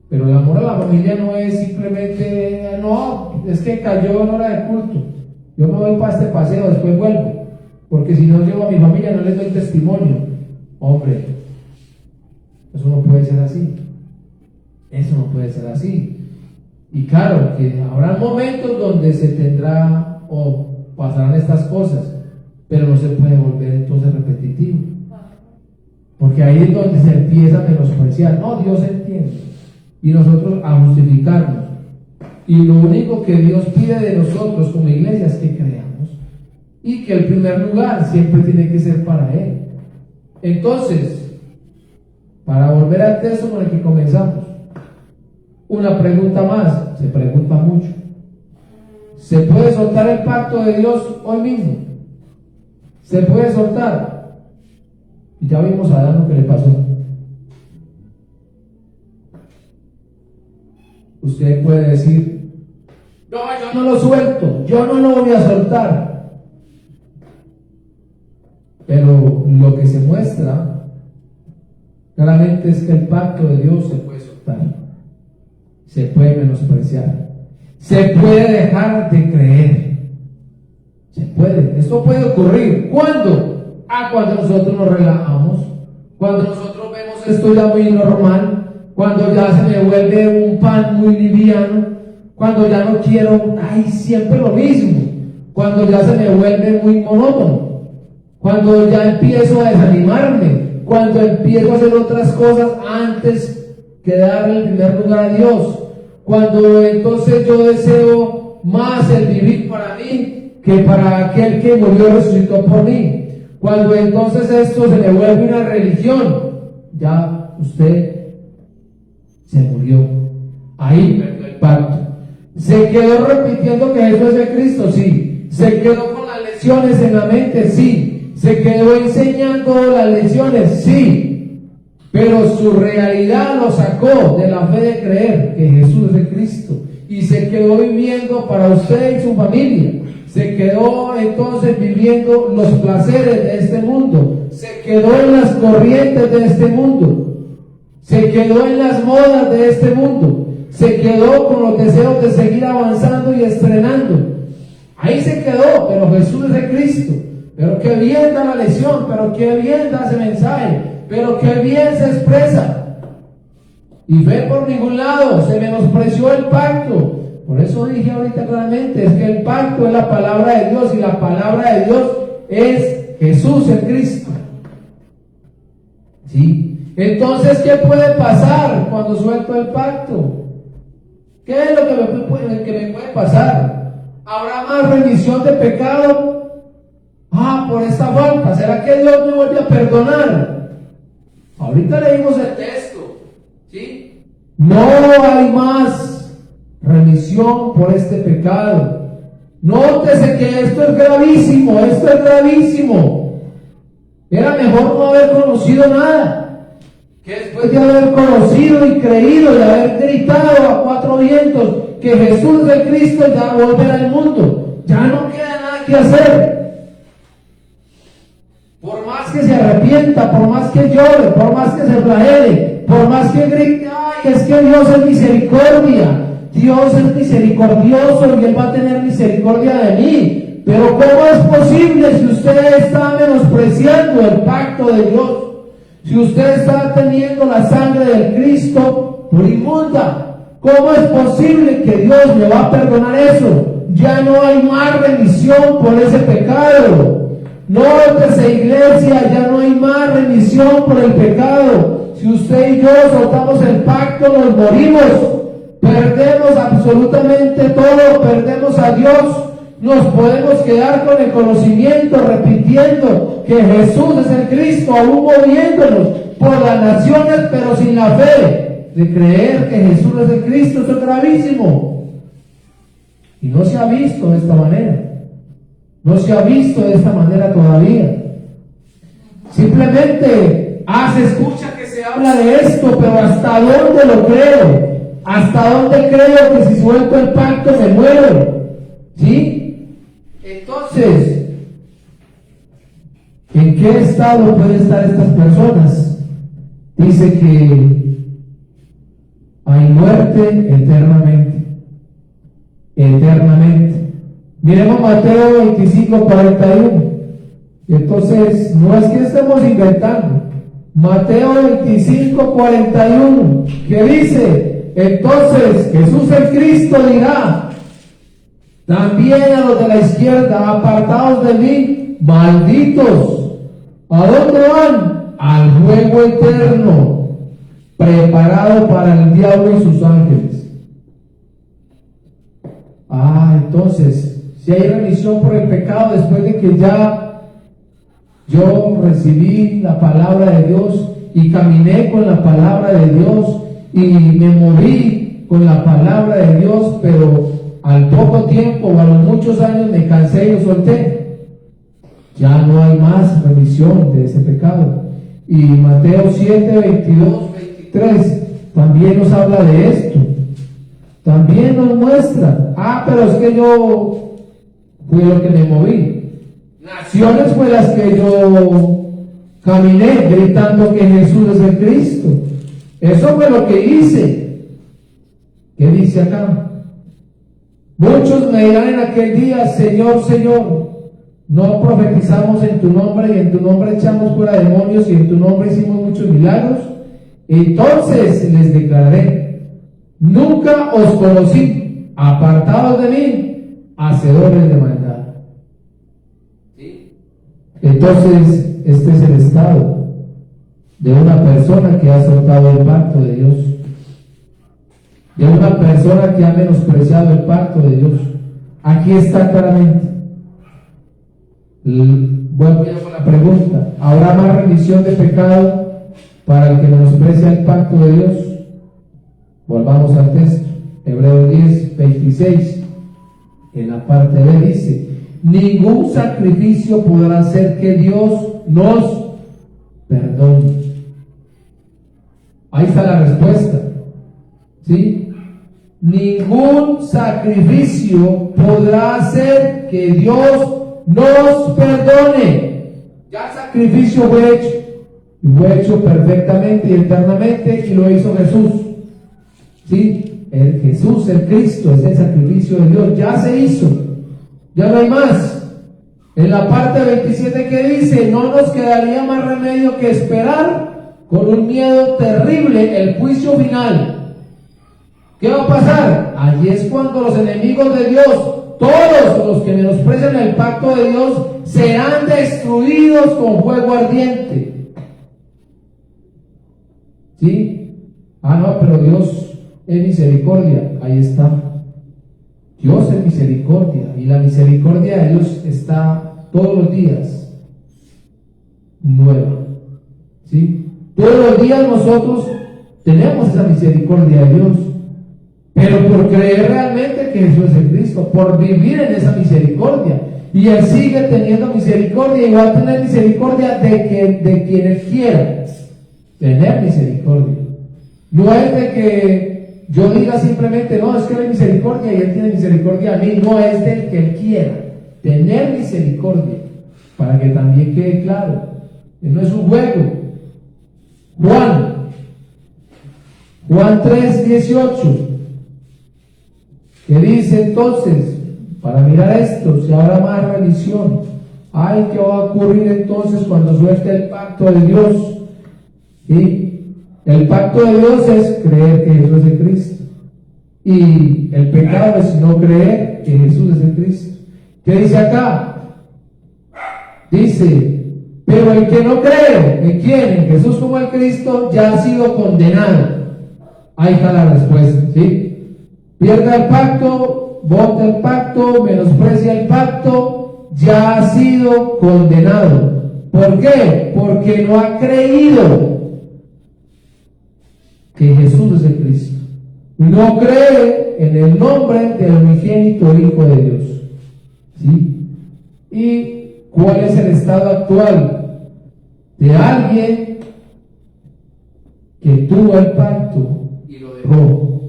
Pero el amor a la familia no es simplemente, no, es que cayó en hora de culto, yo me voy para este paseo, después vuelvo, porque si no llevo a mi familia no les doy testimonio. Hombre, eso no puede ser así. Eso no puede ser así. Y claro, que habrá momentos donde se tendrá o pasarán estas cosas, pero no se puede volver entonces repetitivo. Porque ahí es donde se empieza a menospreciar. No, Dios entiende. Y nosotros a justificarnos. Y lo único que Dios pide de nosotros como iglesia es que creamos. Y que el primer lugar siempre tiene que ser para Él. Entonces, para volver al texto con el que comenzamos, una pregunta más, se pregunta mucho. ¿Se puede soltar el pacto de Dios hoy mismo? ¿Se puede soltar? Y ya vimos a Adán lo que le pasó. Usted puede decir, no, yo no lo suelto, yo no lo voy a soltar. Pero lo que se muestra claramente es que el pacto de Dios se puede soltar, se puede menospreciar, se puede dejar de creer, se puede. Esto puede ocurrir. ¿Cuándo? Cuando nosotros nos relajamos, cuando nosotros vemos esto ya muy normal, cuando ya se me vuelve un pan muy liviano, cuando ya no quiero, siempre lo mismo, cuando ya se me vuelve muy monótono, cuando ya empiezo a desanimarme, cuando empiezo a hacer otras cosas antes que darle el primer lugar a Dios, cuando entonces yo deseo más el vivir para mí que para aquel que murió y resucitó por mí, cuando entonces esto se me vuelve una religión, ya usted se murió, ahí perdió el pacto. Se quedó repitiendo que Jesús es el Cristo, sí. Se quedó con las lecciones en la mente, sí. Se quedó enseñando las lecciones, sí. Pero su realidad lo sacó de la fe de creer que Jesús es el Cristo. Y se quedó viviendo para usted y su familia. Se quedó entonces viviendo los placeres de este mundo. Se quedó en las corrientes de este mundo. Se quedó en las modas de este mundo. Se quedó con los deseos de seguir avanzando y estrenando. Ahí se quedó, pero Jesús es el Cristo. Pero qué bien da la lección, pero qué bien da ese mensaje, pero qué bien se expresa. Y ve por ningún lado, se menospreció el pacto. Por eso dije ahorita claramente, es que el pacto es la palabra de Dios y la palabra de Dios es Jesús el Cristo. ¿Sí? Entonces, ¿qué puede pasar cuando suelto el pacto? ¿Qué es lo que me puede pasar? ¿Habrá más remisión de pecado? Por esta falta, ¿será que Dios me vuelve a perdonar? Ahorita leímos el texto, ¿sí? No hay más remisión por este pecado. Nótese que esto es gravísimo, Era mejor no haber conocido nada, que después de haber conocido y creído y haber gritado a cuatro vientos que Jesús es el Cristo, ya volver al mundo. Ya no queda nada que hacer. Por más que se arrepienta, por más que llore, por más que se flagele, por más que grite, ¡ay, es que Dios es misericordia! Dios es misericordioso y Él va a tener misericordia de mí. Pero ¿cómo es posible si usted está menospreciando el pacto de Dios? Si usted está teniendo la sangre del Cristo por inmunda, ¿cómo es posible que Dios le va a perdonar eso? Ya no hay más remisión por ese pecado. Nótese, iglesia, ya no hay más remisión por el pecado. Si usted y yo soltamos el pacto, nos morimos. Perdemos absolutamente todo, perdemos a Dios. Nos podemos quedar con el conocimiento, repitiendo que Jesús es el Cristo, aún moviéndonos por las naciones, pero sin la fe de creer que Jesús es el Cristo. Eso es gravísimo. Y no se ha visto de esta manera. No se ha visto de esta manera todavía. Simplemente se escucha que se habla de esto, pero ¿hasta dónde lo creo? ¿Hasta dónde creo que si suelto el pacto me muero? ¿Sí? Entonces, ¿en qué estado pueden estar estas personas? Dice que hay muerte eternamente. Eternamente. Miremos Mateo 25:41. Entonces, no es que estemos inventando. Mateo 25:41, que dice: entonces Jesús el Cristo dirá también a los de la izquierda: apartados de mí, malditos. ¿A dónde van? Al fuego eterno, preparado para el diablo y sus ángeles. Entonces, si hay remisión por el pecado después de que ya yo recibí la palabra de Dios y caminé con la palabra de Dios y me moví con la palabra de Dios, pero al poco tiempo o a los muchos años me cansé y lo solté, ya no hay más remisión de ese pecado. Y Mateo 7:22-23 también nos habla de esto. También nos muestra, pero es que yo fui lo que me moví. Naciones fue las que yo caminé gritando que Jesús es el Cristo. Eso fue lo que hice. ¿Qué dice acá? Muchos me dirán en aquel día: Señor, Señor, no profetizamos en tu nombre, y en tu nombre echamos fuera demonios, y en tu nombre hicimos muchos milagros. Entonces les declararé: nunca os conocí, apartados de mí, hacedores de maldad. ¿Sí? Entonces, este es el estado de una persona que ha soltado el pacto de Dios, de una persona que ha menospreciado el pacto de Dios. Aquí está claramente. Vuelvo ya con la pregunta: ¿habrá más remisión de pecado para el que menosprecia el pacto de Dios? Volvamos al texto, Hebreos 10:26, en la parte B dice: ningún sacrificio podrá hacer que Dios nos perdone. Ahí está la respuesta, ¿sí? Ningún sacrificio podrá hacer que Dios nos perdone. Ya el sacrificio fue hecho, y fue hecho perfectamente y eternamente, y lo hizo Jesús. ¿Sí? El Jesús, el Cristo, es el sacrificio de Dios. Ya se hizo, ya no hay más. En la parte 27 que dice, no nos quedaría más remedio que esperar con un miedo terrible el juicio final. ¿Qué va a pasar? Allí es cuando los enemigos de Dios, todos los que menosprecian el pacto de Dios, serán destruidos con fuego ardiente. ¿Sí? Ah, no, pero Dios es misericordia. Ahí está. Dios es misericordia, y la misericordia de Dios está todos los días nueva. ¿Sí? Todos los días nosotros tenemos esa misericordia de Dios, pero por creer realmente que Jesús es el Cristo, por vivir en esa misericordia, y Él sigue teniendo misericordia y va a tener misericordia de quien Él quiera tener misericordia. No es de que yo diga simplemente, no, es que Él es misericordia y Él tiene misericordia a mí. No, es del que Él quiera tener misericordia, para que también quede claro que no es un juego. Juan 3:18, que dice entonces, para mirar esto, si habrá más religión, ay, ¿qué va a ocurrir entonces cuando suelte el pacto de Dios? ¿Sí? El pacto de Dios es creer que Jesús es el Cristo, y el pecado es no creer que Jesús es el Cristo. ¿Qué dice acá? Dice, pero el que no cree en quién, en Jesús como el Cristo, ya ha sido condenado. Ahí está la respuesta, ¿sí? Pierda el pacto, vota el pacto, menosprecia el pacto, ya ha sido condenado. ¿Por qué? Porque no ha creído que Jesús es el Cristo. No cree en el nombre del unigénito Hijo de Dios. ¿Sí? ¿Y cuál es el estado actual de alguien que tuvo el pacto y lo dejó?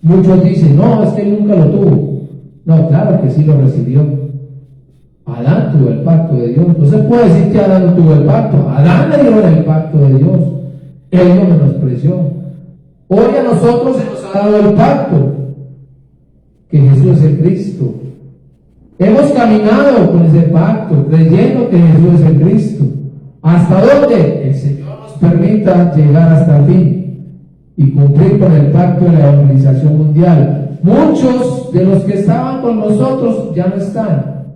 Muchos dicen, no, es que él nunca lo tuvo. No, claro que sí lo recibió. Adán tuvo el pacto de Dios. No se puede decir que Adán no tuvo el pacto. Adán le dio el pacto de Dios. Él lo menospreció. Hoy a nosotros se nos ha dado el pacto, que Jesús es el Cristo. Hemos caminado con ese pacto, creyendo que Jesús es el Cristo. ¿Hasta dónde? El Señor nos permita llegar hasta el fin y cumplir con el pacto de la evangelización mundial. Muchos de los que estaban con nosotros ya no están.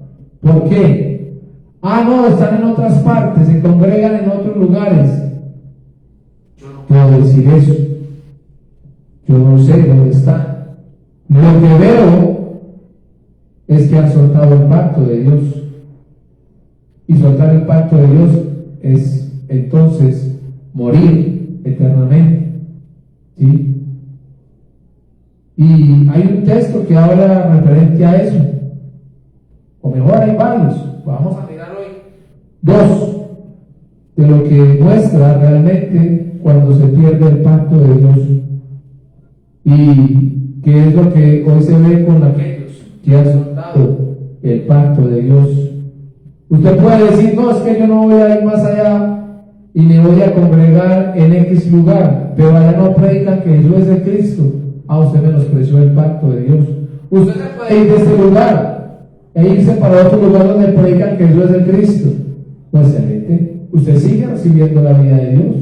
¿Por qué? Ah, no, están en otras partes, se congregan en otros lugares. Yo no puedo decir eso. Yo no sé dónde están. Lo que veo es que han soltado el pacto de Dios. Y soltar el pacto de Dios es entonces morir eternamente. ¿Sí? Y hay un texto que habla referente a eso. O mejor, hay varios. Vamos a mirar hoy dos de lo que muestra realmente cuando se pierde el pacto de Dios. Y qué es lo que hoy se ve con aquellos que han soltado el pacto de Dios. Usted puede decir, no, es que yo no voy a ir más allá y me voy a congregar en X lugar, pero allá no predican que Jesús es el Cristo. Usted menospreció el pacto de Dios. Usted se puede ir de este lugar e irse para otro lugar donde predican que Jesús es el Cristo. No, excelente. Usted sigue recibiendo la vida de Dios,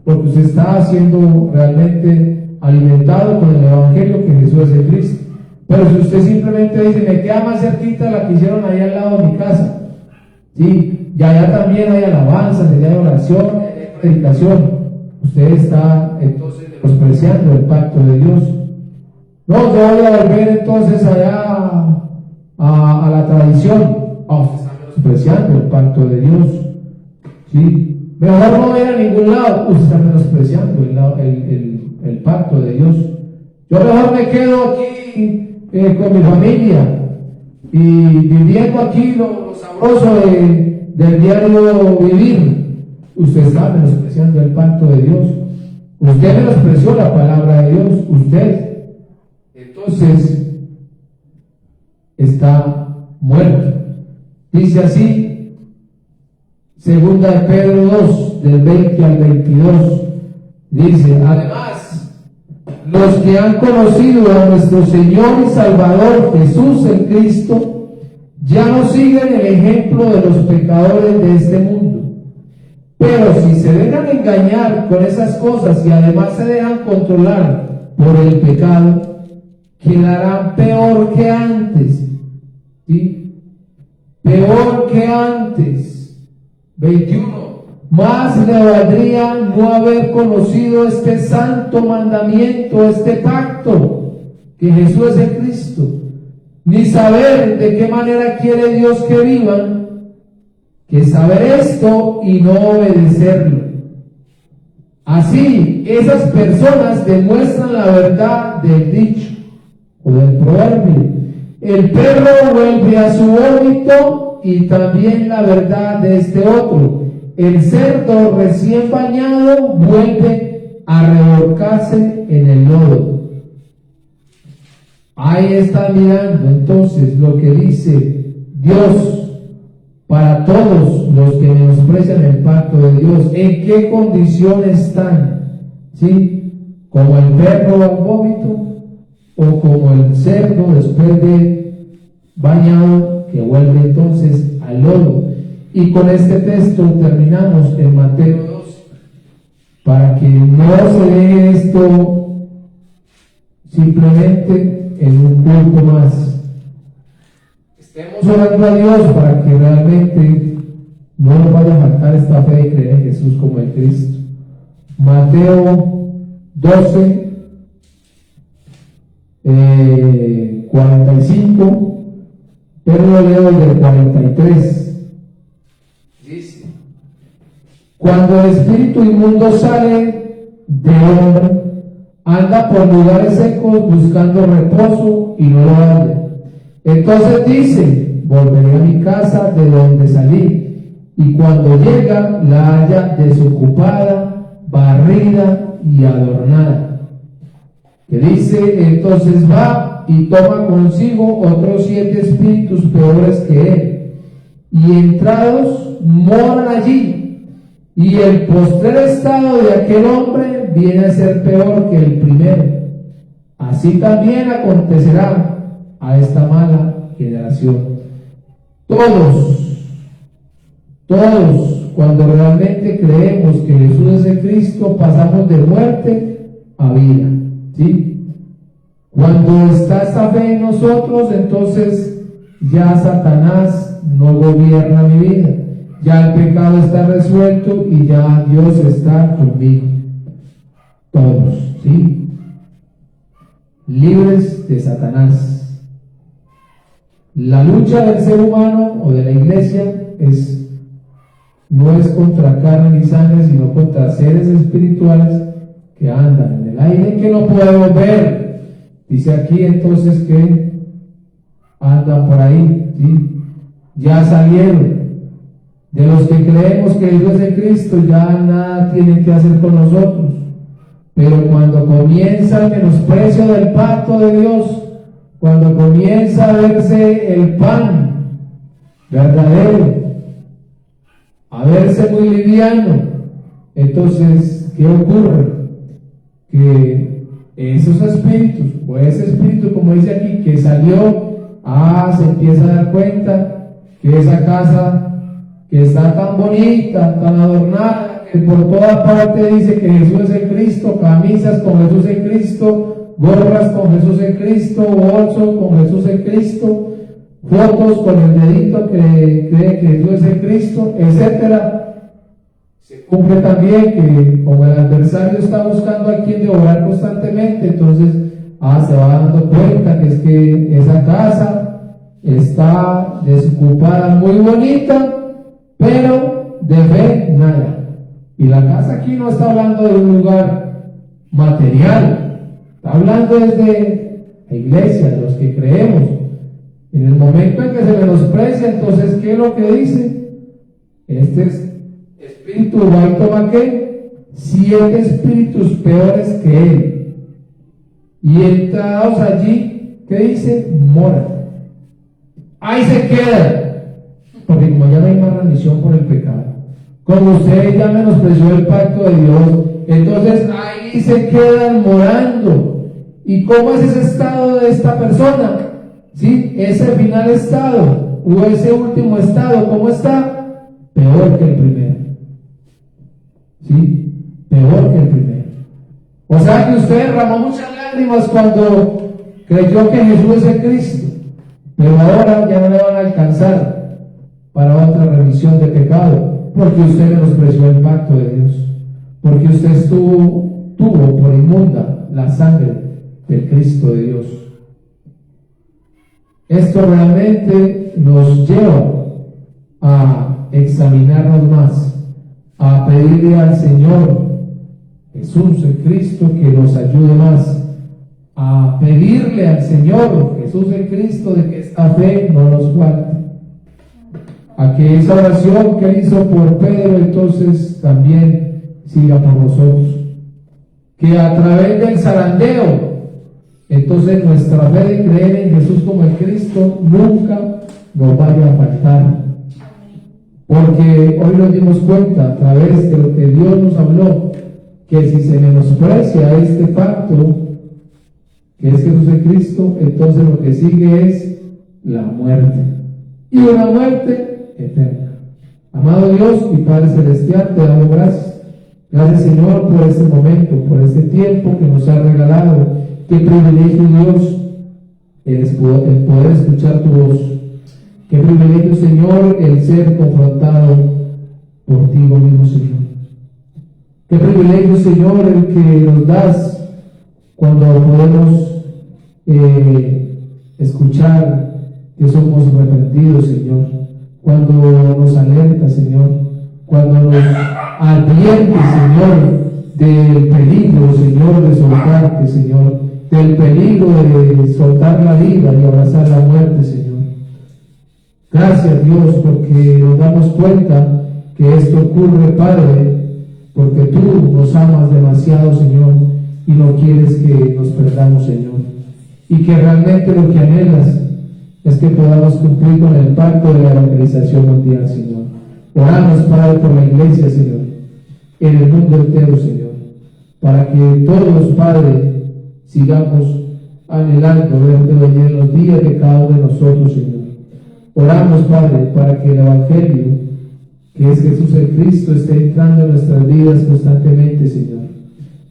porque usted está siendo realmente alimentado con el evangelio que Jesús es el Cristo. Pero si usted simplemente dice, me queda más cerquita la que hicieron ahí al lado de mi casa, sí, y allá también hay alabanzas, allá hay oración, hay predicación, usted está entonces menospreciando el pacto de Dios. No, yo voy a volver entonces allá a la tradición. Usted está menospreciando el pacto de Dios. ¿Sí? Mejor no ir a ningún lado. Usted está menospreciando el pacto de Dios. Yo mejor me quedo aquí con mi familia y viviendo aquí lo sabroso del diario vivir. Usted está menospreciando el pacto de Dios. Usted menospreció la palabra de Dios. Usted entonces está está muerto. Dice así, segunda de Pedro 2, del 20 al 22, dice: además, los que han conocido a nuestro Señor y Salvador Jesús el Cristo, ya no siguen el ejemplo de los pecadores de este mundo. Pero si se dejan engañar con esas cosas y además se dejan controlar por el pecado, quedarán peor que antes. ¿Sí? Peor que antes. 21. Más le valdría no haber conocido este santo mandamiento, este pacto, que Jesús es el Cristo, ni saber de qué manera quiere Dios que vivan, que saber esto y no obedecerlo. Así, esas personas demuestran la verdad del dicho o del proverbio: el perro vuelve a su vómito, y también la verdad de este otro: el cerdo recién bañado vuelve a revolcarse en el lodo. Ahí está mirando entonces lo que dice Dios para todos los que menosprecian el pacto de Dios. ¿En qué condición están? ¿Sí? ¿Como el perro al vómito? ¿O como el cerdo después de bañado, que vuelve entonces al lodo? Y con este texto terminamos en Mateo 2, para que no se deje esto simplemente en un culto más. Estemos orando a Dios para que realmente no nos vaya a faltar esta fe de creer en Jesús como el Cristo. Mateo 12, 45, pero lo leo desde el 43. Dice: cuando el espíritu inmundo sale del hombre, anda por lugares secos buscando reposo y no lo halla. Entonces dice: volveré a mi casa de donde salí. Y cuando llega, la halla desocupada, barrida y adornada. Que dice: entonces va y toma consigo otros 7 espíritus peores que él, y entrados moran allí. Y el postrer estado de aquel hombre viene a ser peor que el primero. Así también acontecerá a esta mala generación. Todos, cuando realmente creemos que Jesús es el Cristo, pasamos de muerte a vida. ¿Sí? Cuando está esta fe en nosotros, entonces ya Satanás no gobierna mi vida. Ya el pecado está resuelto y ya Dios está conmigo. Todos, ¿sí? Libres de Satanás. La lucha del ser humano o de la iglesia no es contra carne ni sangre, sino contra seres espirituales que andan en el aire, que no podemos ver. Dice aquí entonces que andan por ahí, ¿sí? Ya salieron. De los que creemos que Dios es el Cristo, ya nada tienen que hacer con nosotros. Pero cuando comienza el menosprecio del pacto de Dios, cuando comienza a verse el pan verdadero, a verse muy liviano, entonces, ¿qué ocurre? Que esos espíritus, o ese espíritu, como dice aquí, que salió, se empieza a dar cuenta que esa casa que está tan bonita, tan adornada, que por toda parte dice que Jesús es el Cristo, camisas con Jesús en Cristo, gorras con Jesús en Cristo, bolsos con Jesús en Cristo, fotos con el dedito que cree que Jesús es el Cristo, etcétera. Se cumple también que como el adversario está buscando a quien devorar constantemente, entonces se va dando cuenta que es que esa casa está desocupada, muy bonita, pero de fe nada. Y la casa aquí no está hablando de un lugar material, está hablando desde la iglesia, de los que creemos. En el momento en que se menosprecia, entonces, ¿qué es lo que dice? Este espíritu va y toma ¿qué? 7 espíritus peores que él. Y entrados allí, ¿qué dice? Mora. ahí se quedan. Porque como ya no hay más remisión por el pecado, como usted ya menospreció el pacto de Dios, entonces ahí se quedan morando. ¿Y cómo es ese estado de esta persona? ¿Sí? Ese final estado, o ese último estado, ¿cómo está? Peor que el primero. ¿Sí? Peor que el primero. O sea que usted derramó muchas lágrimas cuando creyó que Jesús es el Cristo, pero ahora ya no le van a alcanzar para otra remisión de pecado, porque usted menospreció el pacto de Dios, porque usted tuvo por inmunda la sangre del Cristo de Dios. Esto realmente nos lleva a examinarnos más, a pedirle al Señor Jesús, el Cristo, que nos ayude más, a pedirle al Señor Jesús, el Cristo, de que esta fe no nos falte, a que esa oración que hizo por Pedro entonces también siga por nosotros, que a través del zarandeo entonces nuestra fe de creer en Jesús como el Cristo nunca nos vaya a faltar, porque hoy nos dimos cuenta a través de lo que Dios nos habló, que si se menosprecia este pacto que es Jesús el Cristo, entonces lo que sigue es la muerte, y una muerte eterna. Amado Dios y Padre Celestial, te damos gracias. Gracias, Señor, por este momento, por este tiempo que nos has regalado. Qué privilegio, Dios, el poder escuchar tu voz. Qué privilegio, Señor, el ser confrontado por ti mismo, Señor. Qué privilegio, Señor, el que nos das cuando podemos escuchar que somos arrepentidos, Señor, cuando nos alerta, Señor, cuando nos advierte, Señor, del peligro, Señor, de soltarte, Señor, del peligro de soltar la vida y abrazar la muerte, Señor. Gracias, Dios, porque nos damos cuenta que esto ocurre, Padre, porque tú nos amas demasiado, Señor, y no quieres que nos perdamos, Señor, y que realmente lo que anhelas es que podamos cumplir con el pacto de la evangelización mundial, Señor. Oramos, Padre, por la iglesia, Señor, en el mundo entero, Señor, para que todos, Padre, sigamos anhelando verte venir en los días de cada uno de nosotros, Señor. Oramos, Padre, para que el Evangelio, que es Jesús el Cristo, esté entrando en nuestras vidas constantemente, Señor,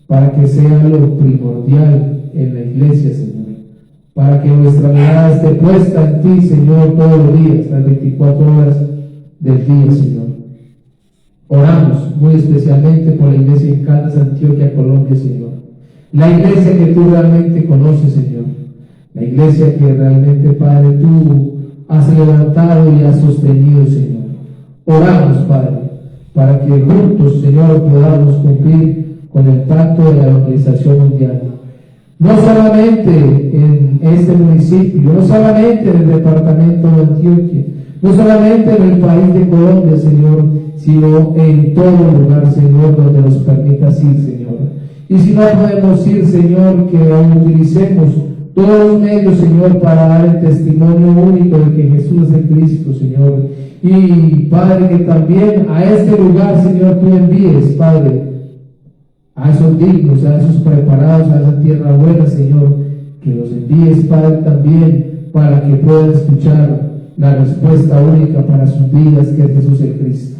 para que sea lo primordial en la iglesia, Señor, para que nuestra mirada esté puesta en ti, Señor, todos los días, las 24 horas del día, Señor. Oramos muy especialmente por la iglesia en Caldas, Antioquia, Colombia, Señor. La iglesia que tú realmente conoces, Señor. La iglesia que realmente, Padre, tú has levantado y has sostenido, Señor. Oramos, Padre, para que juntos, Señor, podamos cumplir con el pacto de la evangelización mundial. No solamente en este municipio, no solamente en el departamento de Antioquia, no solamente en el país de Colombia, Señor, sino en todo lugar, Señor, donde nos permitas ir, Señor. Y si no podemos ir, Señor, que utilicemos todos los medios, Señor, para dar el testimonio único de que Jesús es el Cristo, Señor. Y, Padre, que también a este lugar, Señor, tú envíes, Padre, a esos dignos, a esos preparados, a esa tierra buena, Señor, que los envíes, Padre, también para que puedan escuchar la respuesta única para sus vidas, que es Jesús el Cristo.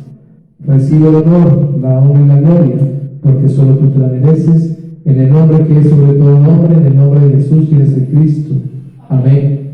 Recibe el honor, la honra y la gloria, porque solo tú te la mereces, en el nombre que es sobre todo nombre, en el nombre de Jesús, quien es el Cristo. Amén.